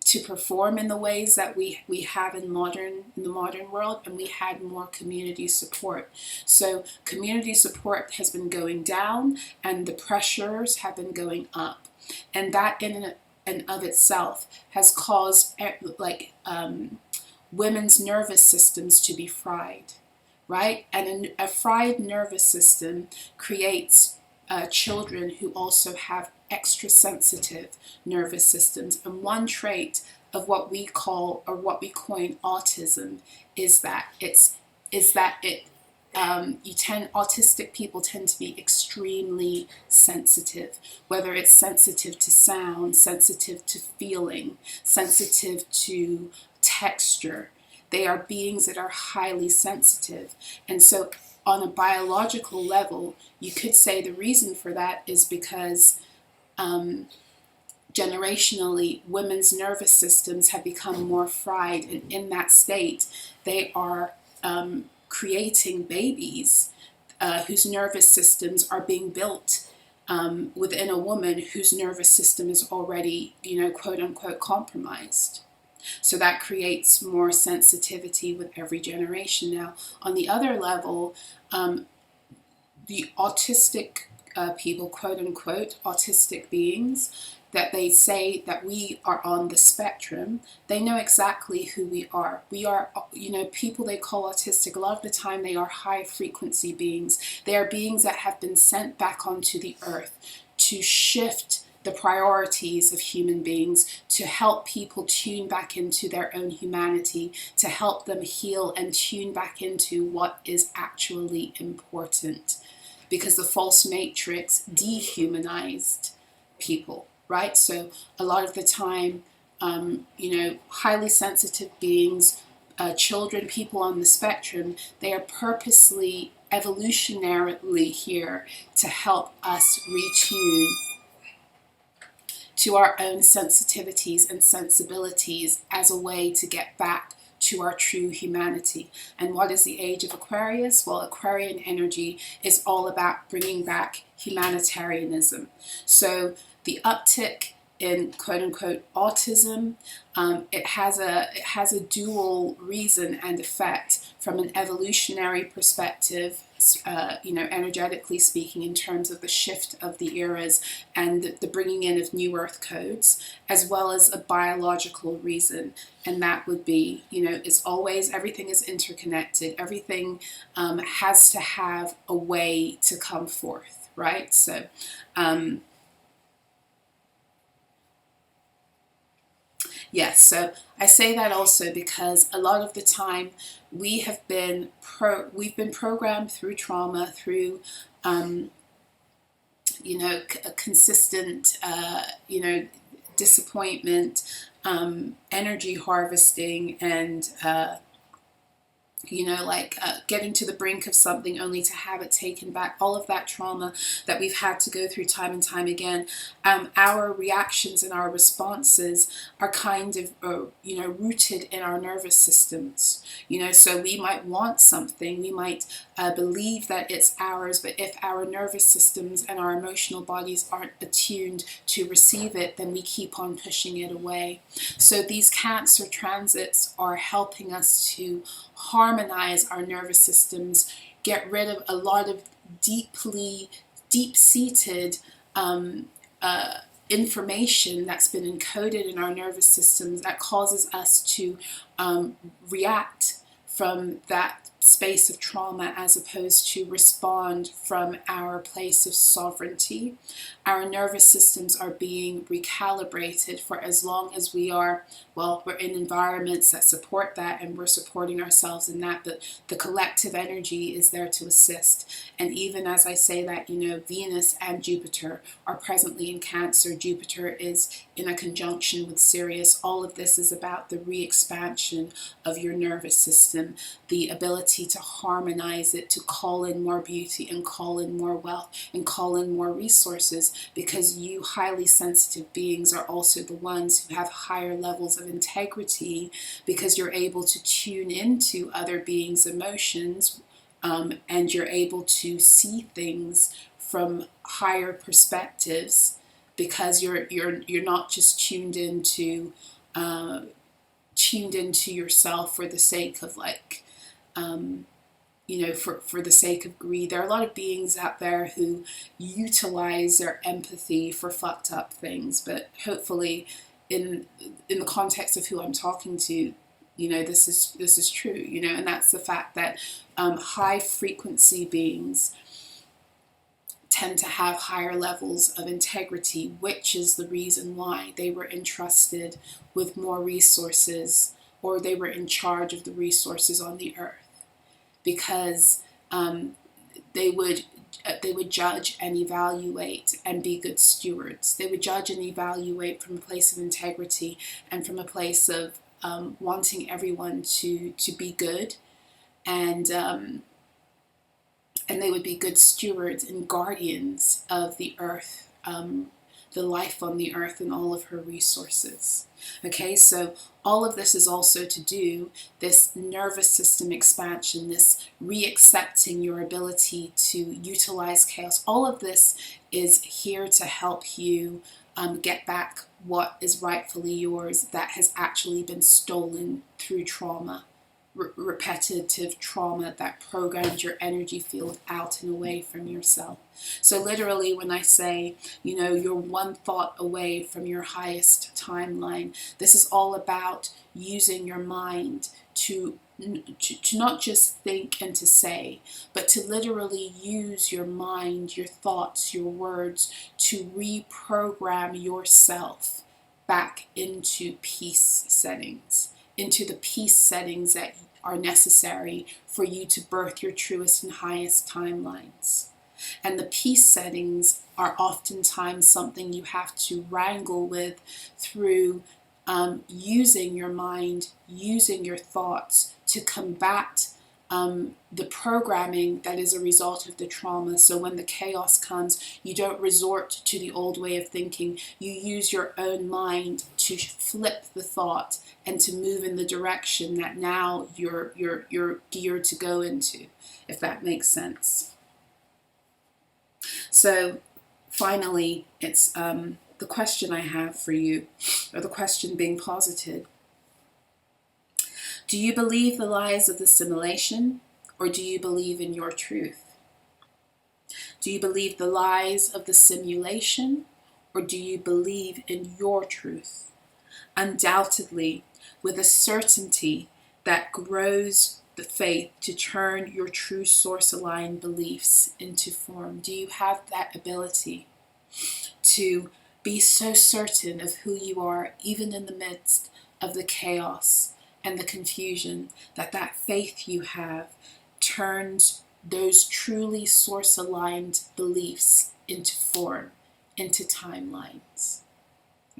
to perform in the ways that we have in the modern world, and we had more community support. So community support has been going down and the pressures have been going up. And that in and of itself has caused women's nervous systems to be fried, right? And a fried nervous system creates children who also have extra sensitive nervous systems. And one trait of what we call, or what we coin, autism is that autistic people tend to be extremely sensitive, whether it's sensitive to sound, sensitive to feeling, sensitive to texture. They are beings that are highly sensitive. And so on a biological level, you could say the reason for that is because generationally, women's nervous systems have become more fried, and in that state, they are creating babies whose nervous systems are being built within a woman whose nervous system is already, quote unquote, compromised. So that creates more sensitivity with every generation. Now, on the other level, the autistic people, quote unquote, autistic beings, that they say that we are on the spectrum, they know exactly who we are. We are, people they call autistic, a lot of the time they are high frequency beings. They are beings that have been sent back onto the earth to shift the priorities of human beings, to help people tune back into their own humanity, to help them heal and tune back into what is actually important. Because the false matrix dehumanized people, right? So a lot of the time, highly sensitive beings, children, people on the spectrum, they are purposely, evolutionarily here to help us retune to our own sensitivities and sensibilities as a way to get back to our true humanity. And what is the age of Aquarius? Well, Aquarian energy is all about bringing back humanitarianism. So the uptick in quote unquote autism, it has a dual reason and effect from an evolutionary perspective, energetically speaking, in terms of the shift of the eras and the bringing in of new earth codes, as well as a biological reason. And that would be, it's always, everything is interconnected. Everything has to have a way to come forth, right? So, yes, so I say that also because a lot of the time we've been programmed through trauma, through consistent disappointment, energy harvesting, and getting to the brink of something only to have it taken back. All of that trauma that we've had to go through time and time again, our reactions and our responses are kind of rooted in our nervous systems. So we might want something, we might believe that it's ours, but if our nervous systems and our emotional bodies aren't attuned to receive it, then we keep on pushing it away. So these Cancer transits are helping us to harmonize our nervous systems, get rid of a lot of deep-seated information that's been encoded in our nervous systems that causes us to react from that space of trauma as opposed to respond from our place of sovereignty. Our nervous systems are being recalibrated for as long as we are, well, we're in environments that support that and we're supporting ourselves in that, but the collective energy is there to assist. And even as I say that, you know, Venus and Jupiter are presently in Cancer. Jupiter is in a conjunction with Sirius. All of this is about the re-expansion of your nervous system, the ability to harmonize it, to call in more beauty and call in more wealth and call in more resources, because you highly sensitive beings are also the ones who have higher levels of integrity, because you're able to tune into other beings' emotions, and you're able to see things from higher perspectives, because you're not just tuned into yourself for the sake of like, you know, for the sake of greed. There are a lot of beings out there who utilize their empathy for fucked up things, but hopefully in the context of who I'm talking to, you know, this is true, you know, and that's the fact that high frequency beings tend to have higher levels of integrity, which is the reason why they were entrusted with more resources, or they were in charge of the resources on the earth, because they would judge and evaluate and be good stewards. They would judge and evaluate from a place of integrity and from a place of wanting everyone to be good, and they would be good stewards and guardians of the earth, the life on the earth and all of her resources. Okay, so all of this is also to do, this nervous system expansion, this re-accepting your ability to utilize chaos, all of this is here to help you get back what is rightfully yours that has actually been stolen through trauma. Repetitive trauma that programmed your energy field out and away from yourself. So literally when I say, you know, you're one thought away from your highest timeline, this is all about using your mind to not just think and to say, but to literally use your mind, your thoughts, your words to reprogram yourself back into peace settings, into the peace settings that are necessary for you to birth your truest and highest timelines. And the peace settings are oftentimes something you have to wrangle with through using your mind, using your thoughts to combat the programming that is a result of the trauma. So when the chaos comes, you don't resort to the old way of thinking. You use your own mind to flip the thought and to move in the direction that now you're geared to go into, if that makes sense. So finally, it's the question I have for you, or the question being posited. Do you believe the lies of the simulation, or do you believe in your truth? Do you believe the lies of the simulation, or do you believe in your truth? Undoubtedly, with a certainty that grows the faith to turn your true source-aligned beliefs into form. Do you have that ability to be so certain of who you are, even in the midst of the chaos and the confusion, that that faith you have turns those truly source-aligned beliefs into form, into timelines?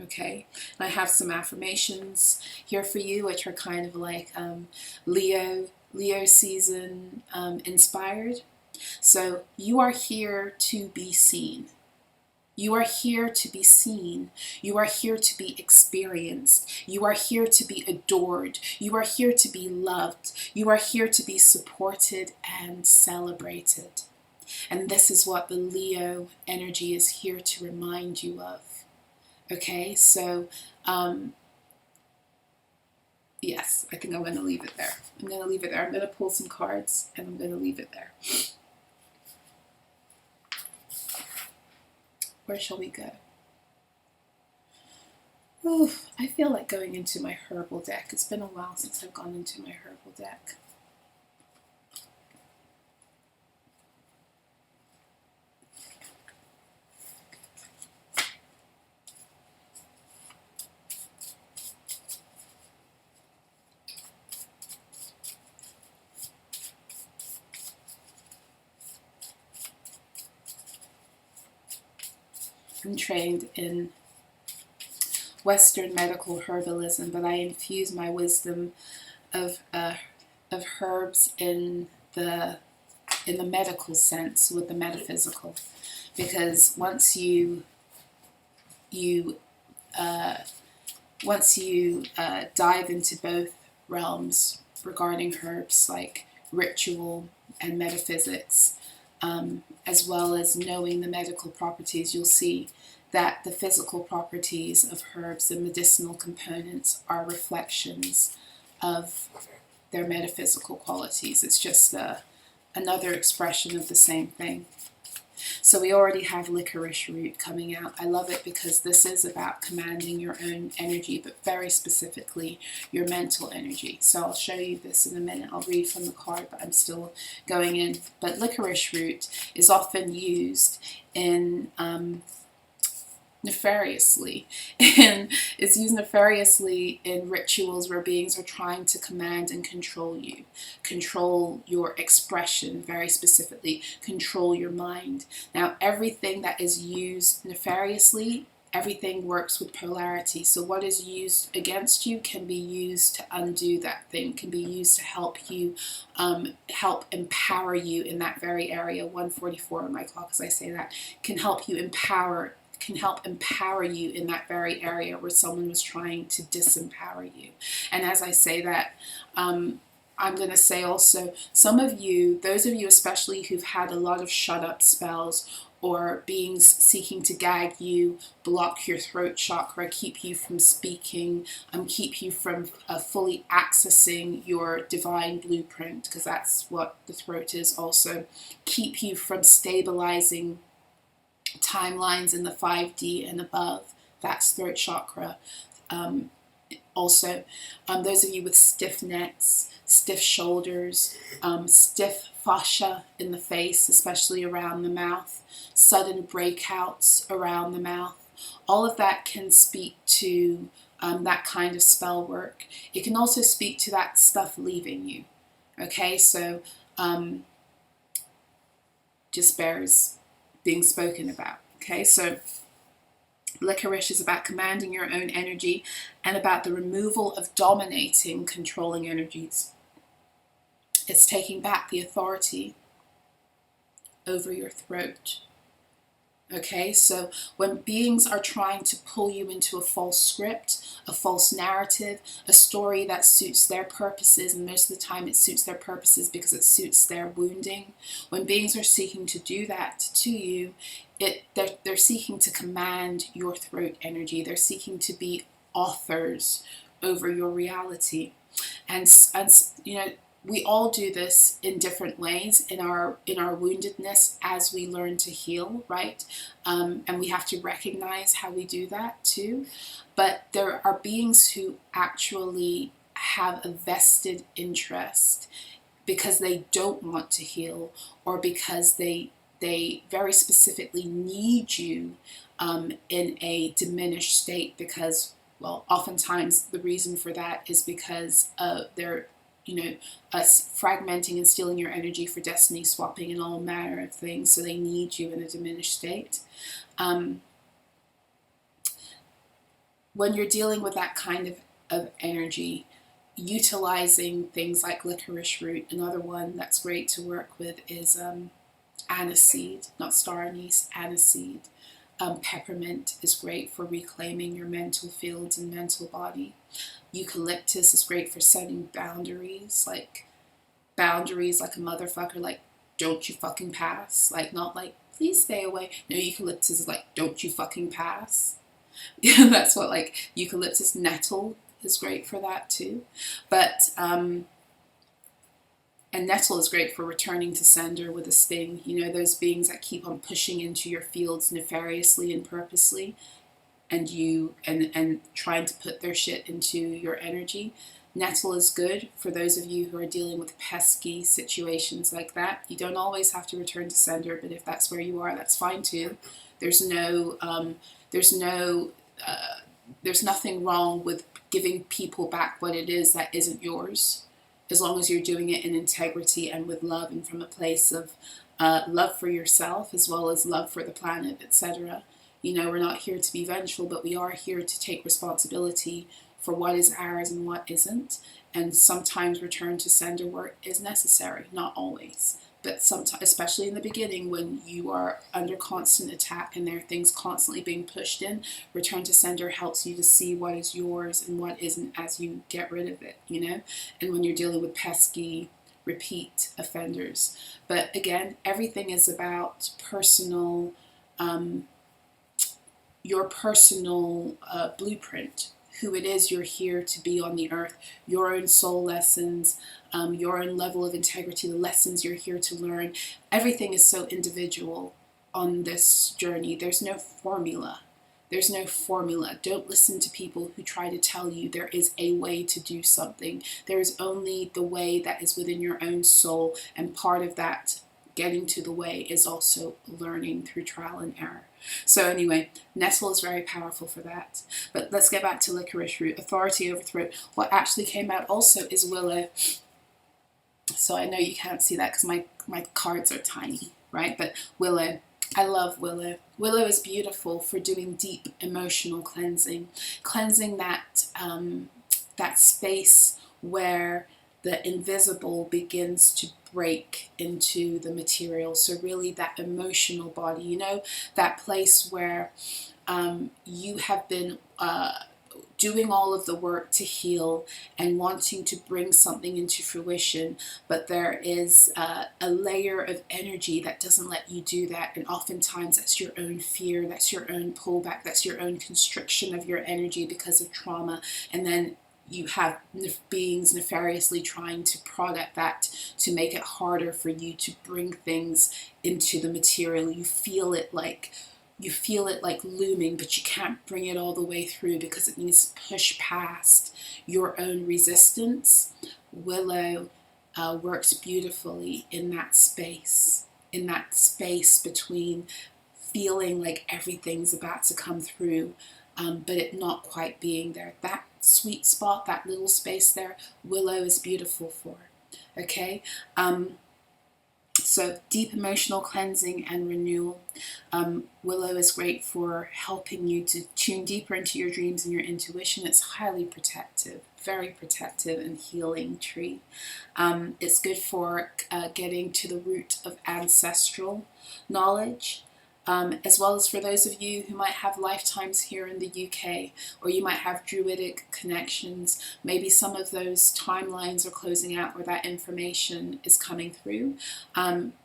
Okay, and I have some affirmations here for you, which are kind of like Leo season inspired. So you are here to be seen. You are here to be seen. You are here to be experienced. You are here to be adored. You are here to be loved. You are here to be supported and celebrated. And this is what the Leo energy is here to remind you of. Okay, so yes, I think I'm going to leave it there. I'm going to leave it there. I'm going to pull some cards and I'm going to leave it there. Where shall we go? Ooh, I feel like going into my herbal deck. It's been a while since I've gone into my herbal deck. am trained in Western medical herbalism, but I infuse my wisdom of herbs in the medical sense with the metaphysical, because once you dive into both realms regarding herbs, like ritual and metaphysics, as well as knowing the medical properties, you'll see that the physical properties of herbs and medicinal components are reflections of their metaphysical qualities. It's just another expression of the same thing. So we already have licorice root coming out. I love it because this is about commanding your own energy, but very specifically your mental energy. So I'll show you this in a minute. I'll read from the card, but I'm still going in. But licorice root is often used in nefariously, and it's used nefariously in rituals where beings are trying to command and control you, control your expression, very specifically control your mind. Now, everything that is used nefariously, everything works with polarity. So what is used against you can be used to undo that thing, can be used to help you, help empower you in that very area. 144 on my clock, as I say that, can help empower you in that very area where someone was trying to disempower you. And as I say that, I'm going to say also, some of you, those of you especially who've had a lot of shut up spells, or beings seeking to gag you, block your throat chakra, keep you from speaking, keep you from fully accessing your divine blueprint, because that's what the throat is also, keep you from stabilizing timelines in the 5D and above. That's throat chakra. Also, those of you with stiff necks, stiff shoulders, stiff fascia in the face, especially around the mouth, sudden breakouts around the mouth, all of that can speak to that kind of spell work. It can also speak to that stuff leaving you. Okay, so just bears being spoken about. Okay, so licorice is about commanding your own energy and about the removal of dominating, controlling energies. It's taking back the authority over your throat. Okay, so when beings are trying to pull you into a false script, a false narrative, a story that suits their purposes, and most of the time it suits their purposes because it suits their wounding, when beings are seeking to do that to you, they're seeking to command your throat energy. They're seeking to be authors over your reality. And you know, we all do this in different ways in our woundedness as we learn to heal, right? And we have to recognize how we do that too. But there are beings who actually have a vested interest because they don't want to heal, or because they very specifically need you in a diminished state, because, well, oftentimes the reason for that is because they're, us fragmenting and stealing your energy for destiny swapping and all manner of things. So they need you in a diminished state. When you're dealing with that kind of energy, utilizing things like licorice root, another one that's great to work with is aniseed, not star anise, aniseed. Peppermint is great for reclaiming your mental fields and mental body. Eucalyptus is great for setting boundaries like a motherfucker, like, don't you fucking pass. Like, not like, please stay away. No, eucalyptus is like, don't you fucking pass. That's what, like, eucalyptus. Nettle is great for that too. But, and nettle is great for returning to sender with a sting. You know, those beings that keep on pushing into your fields nefariously and purposely, and trying to put their shit into your energy. Nettle is good for those of you who are dealing with pesky situations like that. You don't always have to return to sender, but if that's where you are, that's fine too. There's nothing wrong with giving people back what it is that isn't yours, as long as you're doing it in integrity and with love, and from a place of love for yourself as well as love for the planet, etc. You know, we're not here to be vengeful, but we are here to take responsibility for what is ours and what isn't. And sometimes return to sender work is necessary, not always. But sometimes, especially in the beginning, when you are under constant attack and there are things constantly being pushed in, return to sender helps you to see what is yours and what isn't as you get rid of it, you know? And when you're dealing with pesky, repeat offenders. But again, everything is about personal, your personal blueprint, who it is you're here to be on the earth, your own soul lessons, your own level of integrity, the lessons you're here to learn. Everything is so individual on this journey. There's no formula. There's no formula. Don't listen to people who try to tell you there is a way to do something. There is only the way that is within your own soul, and part of that getting to the way is also learning through trial and error. So anyway, nettle is very powerful for that. But let's get back to licorice root, authority over throat. What actually came out also is willow. So I know you can't see that because my cards are tiny, right? But willow, I love willow. Willow is beautiful for doing deep emotional cleansing. Cleansing that, that space where the invisible begins to break into the material. So really that emotional body, you know, that place where you have been doing all of the work to heal and wanting to bring something into fruition, but there is a layer of energy that doesn't let you do that. And oftentimes that's your own fear, that's your own pullback, that's your own constriction of your energy because of trauma. And then you have beings nefariously trying to product that to make it harder for you to bring things into the material. You feel it like looming, but you can't bring it all the way through because it needs to push past your own resistance. Willow works beautifully in that space between feeling like everything's about to come through, but it not quite being there. That sweet spot, that little space there, willow is beautiful for. Okay? So deep emotional cleansing and renewal. Willow is great for helping you to tune deeper into your dreams and your intuition. It's highly protective, very protective and healing tree. It's good for getting to the root of ancestral knowledge. As well as for those of you who might have lifetimes here in the UK, or you might have druidic connections. Maybe some of those timelines are closing out where that information is coming through,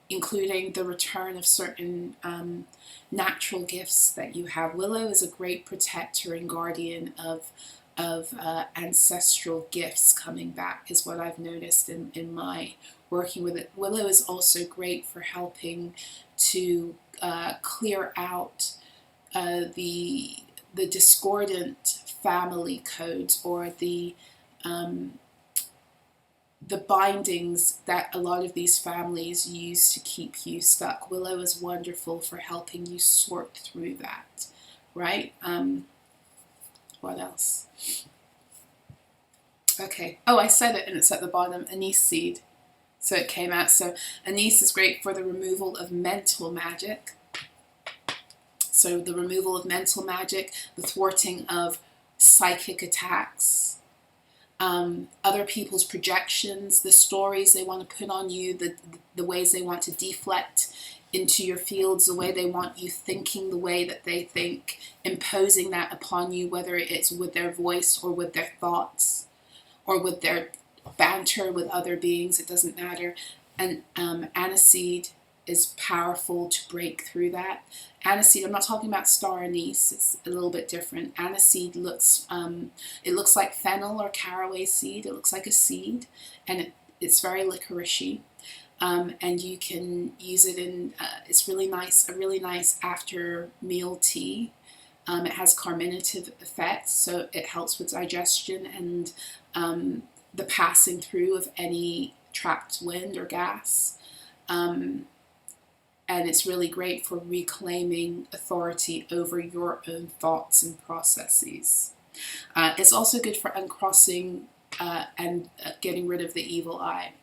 including the return of certain natural gifts that you have. Willow is a great protector and guardian of ancestral gifts coming back, is what I've noticed in my working with it. Willow is also great for helping to clear out the discordant family codes, or the bindings that a lot of these families use to keep you stuck. Willow is wonderful for helping you sort through that, right? What else? Okay. Oh, I said it and it's at the bottom. Anise seed. So it came out. So anise is great for the removal of mental magic. So the removal of mental magic, the thwarting of psychic attacks, other people's projections, the stories they want to put on you, the ways they want to deflect into your fields, the way they want you thinking the way that they think, imposing that upon you, whether it's with their voice or with their thoughts or with their banter with other beings, it doesn't matter. And aniseed is powerful to break through that. Aniseed, I'm not talking about star anise, it's a little bit different. Aniseed looks, it looks like fennel or caraway seed. It looks like a seed, and it's very licoricey. And you can use it in, it's really nice, a really nice after meal tea. It has carminative effects, so it helps with digestion and the passing through of any trapped wind or gas. And it's really great for reclaiming authority over your own thoughts and processes. It's also good for uncrossing and getting rid of the evil eye.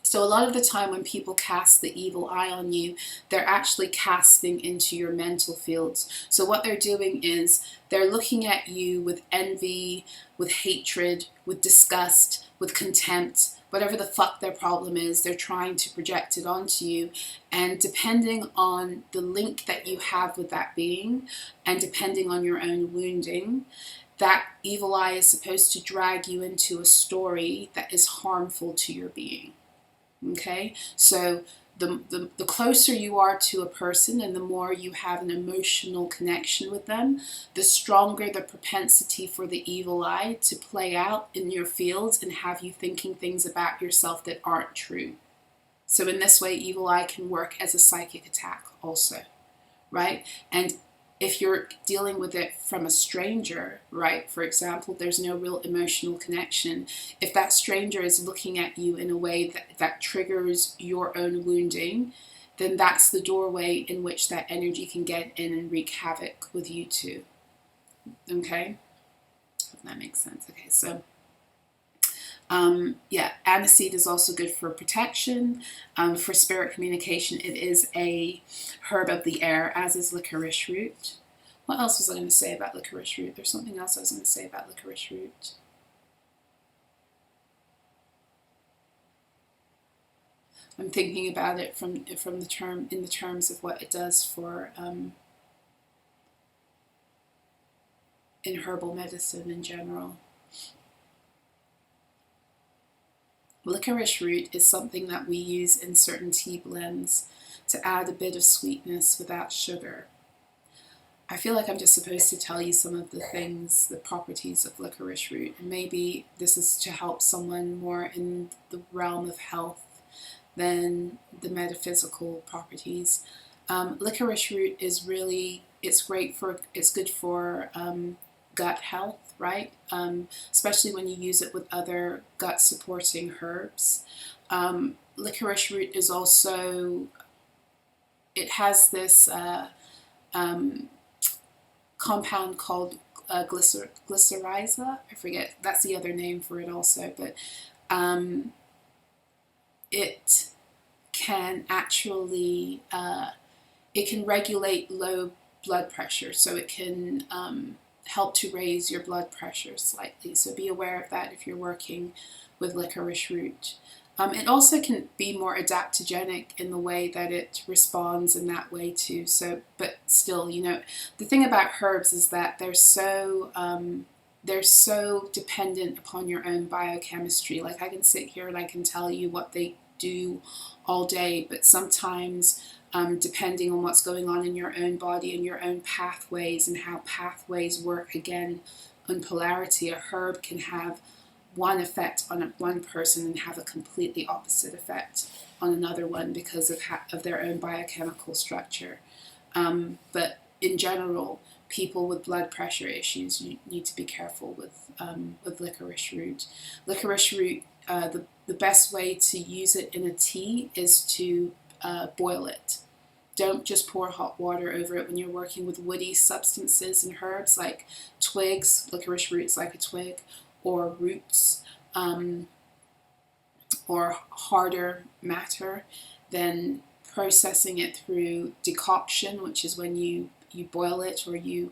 So a lot of the time when people cast the evil eye on you, they're actually casting into your mental fields. So what they're doing is they're looking at you with envy, with hatred, with disgust, with contempt, whatever the fuck their problem is, they're trying to project it onto you. And depending on the link that you have with that being, and depending on your own wounding, that evil eye is supposed to drag you into a story that is harmful to your being. Okay, so the closer you are to a person and the more you have an emotional connection with them, the stronger the propensity for the evil eye to play out in your fields and have you thinking things about yourself that aren't true. So in this way, evil eye can work as a psychic attack also, right? And if you're dealing with it from a stranger, right, for example, there's no real emotional connection. If that stranger is looking at you in a way that triggers your own wounding, then that's the doorway in which that energy can get in and wreak havoc with you too. Okay? If that makes sense. Okay, so yeah, aniseed is also good for protection, for spirit communication. It is a herb of the air, as is licorice root. What else was I going to say about licorice root? There's something else I was going to say about licorice root. I'm thinking about it in the terms of what it does for in herbal medicine in general. Licorice root is something that we use in certain tea blends to add a bit of sweetness without sugar. I feel like I'm just supposed to tell you some of the things, the properties of licorice root, and maybe this is to help someone more in the realm of health than the metaphysical properties. Licorice root is really, it's good for gut health, right? Especially when you use it with other gut supporting herbs. Licorice root is also, it has this compound called glycyrrhiza. I forget, that's the other name for it also, but it can actually, it can regulate low blood pressure, so it can help to raise your blood pressure slightly. So be aware of that if you're working with licorice root. It also can be more adaptogenic in the way that it responds in that way too. So, but still, you know, the thing about herbs is that they're so dependent upon your own biochemistry. Like I can sit here and I can tell you what they do all day, but sometimes depending on what's going on in your own body and your own pathways and how pathways work again on polarity, a herb can have one effect on one person and have a completely opposite effect on another one because of their own biochemical structure. But in general, people with blood pressure issues, you need to be careful with licorice root. Licorice root, the best way to use it in a tea is to boil it. Don't just pour hot water over it when you're working with woody substances and herbs like twigs. Licorice root is like a twig, or roots, or harder matter. Then processing it through decoction, which is when you boil it, or you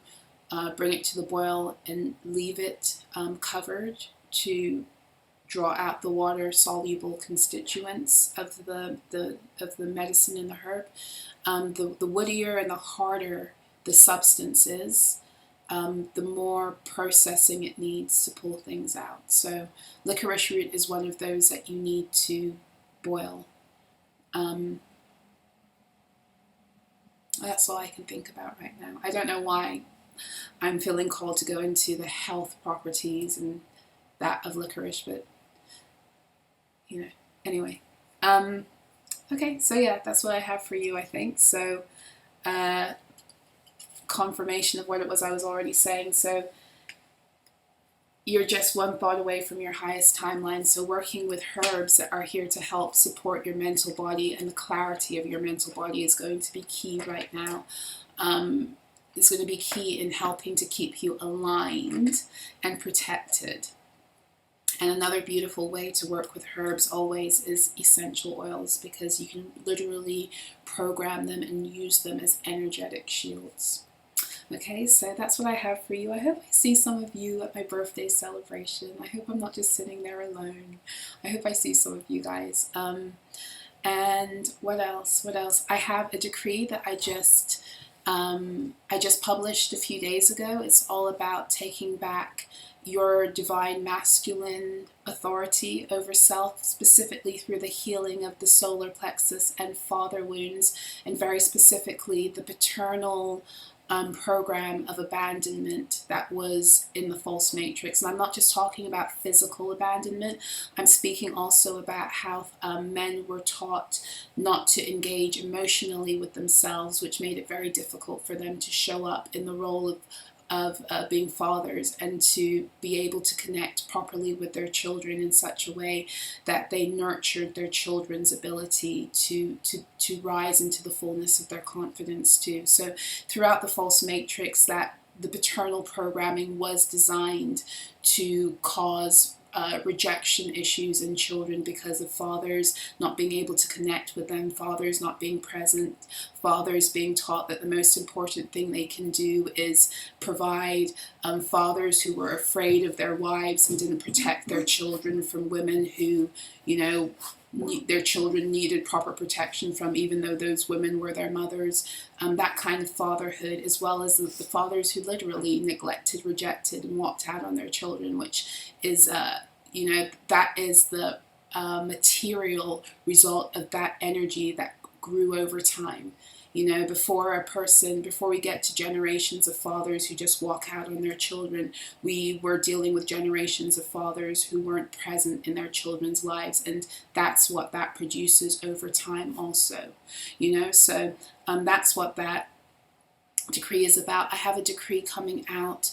bring it to the boil and leave it covered to draw out the water soluble constituents of the medicine in the herb. The woodier and the harder the substance is, the more processing it needs to pull things out. So licorice root is one of those that you need to boil. That's all I can think about right now. I don't know why I'm feeling called to go into the health properties and that of licorice, but you know, anyway. Okay, so yeah, that's what I have for you, I think. So confirmation of what it was I was already saying. So you're just one thought away from your highest timeline. So working with herbs that are here to help support your mental body, and the clarity of your mental body is going to be key right now. It's going to be key in helping to keep you aligned and protected. And another beautiful way to work with herbs always is essential oils, because you can literally program them and use them as energetic shields. Okay, so that's what I have for you. I hope I see some of you at my birthday celebration. I hope I'm not just sitting there alone. I hope I see some of you guys. And what else? What else? I have a decree that I just published a few days ago. It's all about taking back your divine masculine authority over self, specifically through the healing of the solar plexus and father wounds, and very specifically the paternal program of abandonment that was in the false matrix. And I'm not just talking about physical abandonment, I'm speaking also about how men were taught not to engage emotionally with themselves, which made it very difficult for them to show up in the role of being fathers, and to be able to connect properly with their children in such a way that they nurtured their children's ability to rise into the fullness of their confidence too. So throughout the false matrix, that the paternal programming was designed to cause rejection issues in children because of fathers not being able to connect with them, fathers not being present, fathers being taught that the most important thing they can do is provide, fathers who were afraid of their wives and didn't protect their children from women who, you know, their children needed proper protection from, even though those women were their mothers. That kind of fatherhood, as well as the fathers who literally neglected, rejected, and walked out on their children, which is, you know, that is the material result of that energy that grew over time. You know, before we get to generations of fathers who just walk out on their children, we were dealing with generations of fathers who weren't present in their children's lives, and that's what that produces over time also. You know, so that's what that decree is about. I have a decree coming out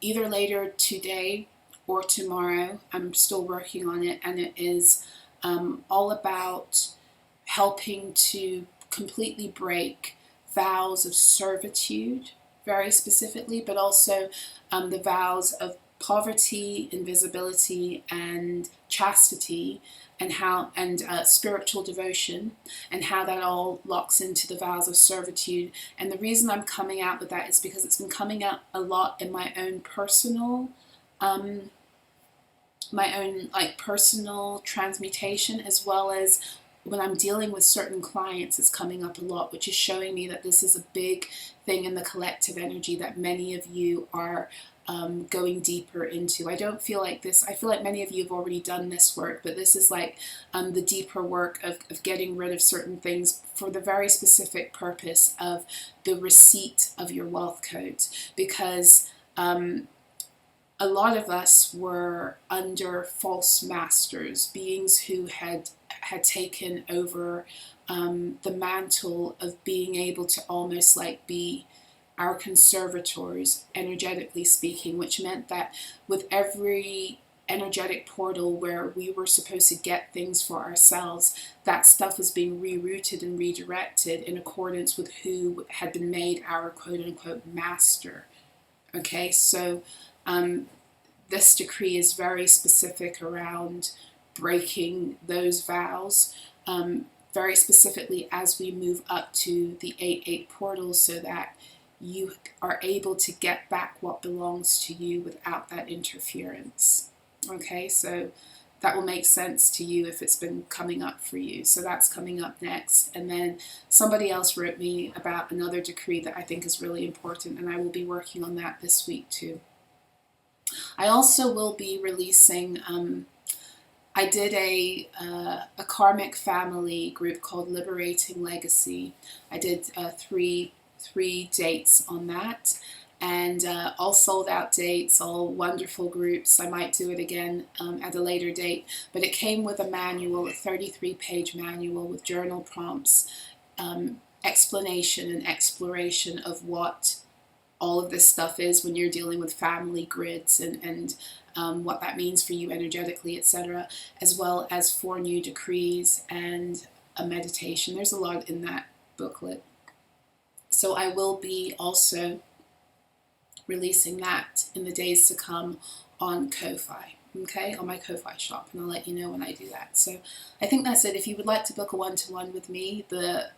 either later today or tomorrow. I'm still working on it, and it is all about helping to completely break vows of servitude, very specifically, but also the vows of poverty, invisibility, and chastity, and how spiritual devotion, and how that all locks into the vows of servitude. And the reason I'm coming out with that is because it's been coming out a lot in my own personal personal transmutation, as well as when I'm dealing with certain clients, it's coming up a lot, which is showing me that this is a big thing in the collective energy that many of you are going deeper into. I don't feel like this, I feel like many of you have already done this work, but this is like the deeper work of getting rid of certain things for the very specific purpose of the receipt of your wealth codes. Because a lot of us were under false masters, beings who had taken over the mantle of being able to almost like be our conservators, energetically speaking, which meant that with every energetic portal where we were supposed to get things for ourselves, that stuff was being rerouted and redirected in accordance with who had been made our quote-unquote master. Okay, so this decree is very specific around breaking those vows, very specifically as we move up to the 8-8 portal, so that you are able to get back what belongs to you without that interference. Okay, so that will make sense to you if it's been coming up for you. So that's coming up next. And then somebody else wrote me about another decree that I think is really important, and I will be working on that this week too. I also will be releasing, I did a karmic family group called Liberating Legacy. I did three dates on that, and all sold out dates, all wonderful groups. I might do it again at a later date, but it came with a manual, a 33-page manual with journal prompts, explanation and exploration of what all of this stuff is when you're dealing with family grids, and what that means for you energetically, etc., as well as 4 new decrees and a meditation. There's a lot in that booklet. So I will be also releasing that in the days to come on Ko-Fi. okay, on my Ko-Fi shop, and I'll let you know when I do that. So I think that's it. If you would like to book a one-to-one with me, the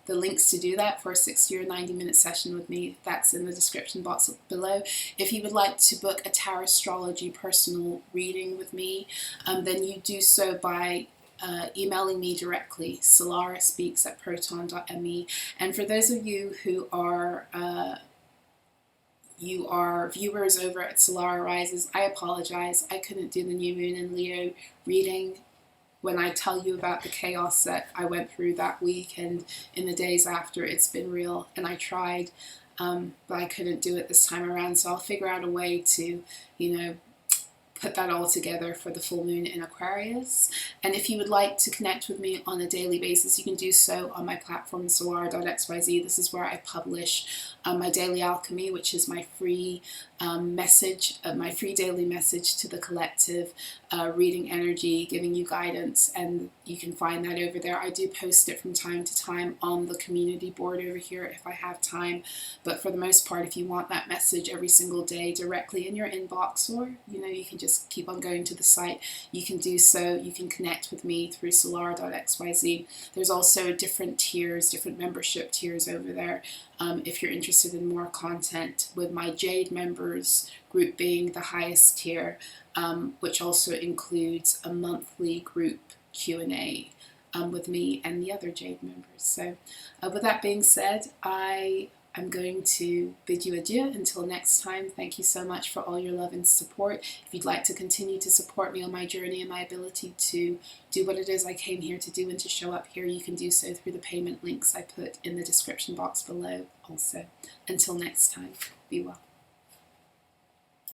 links to do that for a 60 or 90-minute session with me, that's in the description box below. If you would like to book a tarot astrology personal reading with me, then you do so by emailing me directly, solarahspeaks@proton.me. And for those of you who are viewers over at Solarah Rises, I apologize. I couldn't do the new moon in Leo reading when I tell you about the chaos that I went through that week and in the days after. It's been real, and I tried, but I couldn't do it this time around. So I'll figure out a way to, put that all together for the full moon in Aquarius. And if you would like to connect with me on a daily basis, you can do so on my platform, solarah.xyz. This is where I publish my daily alchemy, which is my free message, my free daily message to the collective, reading energy, giving you guidance, and you can find that over there. I do post it from time to time on the community board over here if I have time, but for the most part, if you want that message every single day directly in your inbox, or you can just keep on going to the site, you can do so. You can connect with me through solarah.xyz. There's also different tiers, different membership tiers over there. If you're interested in more content, with my Jade members group being the highest tier, which also includes a monthly group Q&A with me and the other Jade members. So with that being said, I'm going to bid you adieu until next time. Thank you so much for all your love and support. If you'd like to continue to support me on my journey and my ability to do what it is I came here to do and to show up here, you can do so through the payment links I put in the description box below also. Until next time, be well.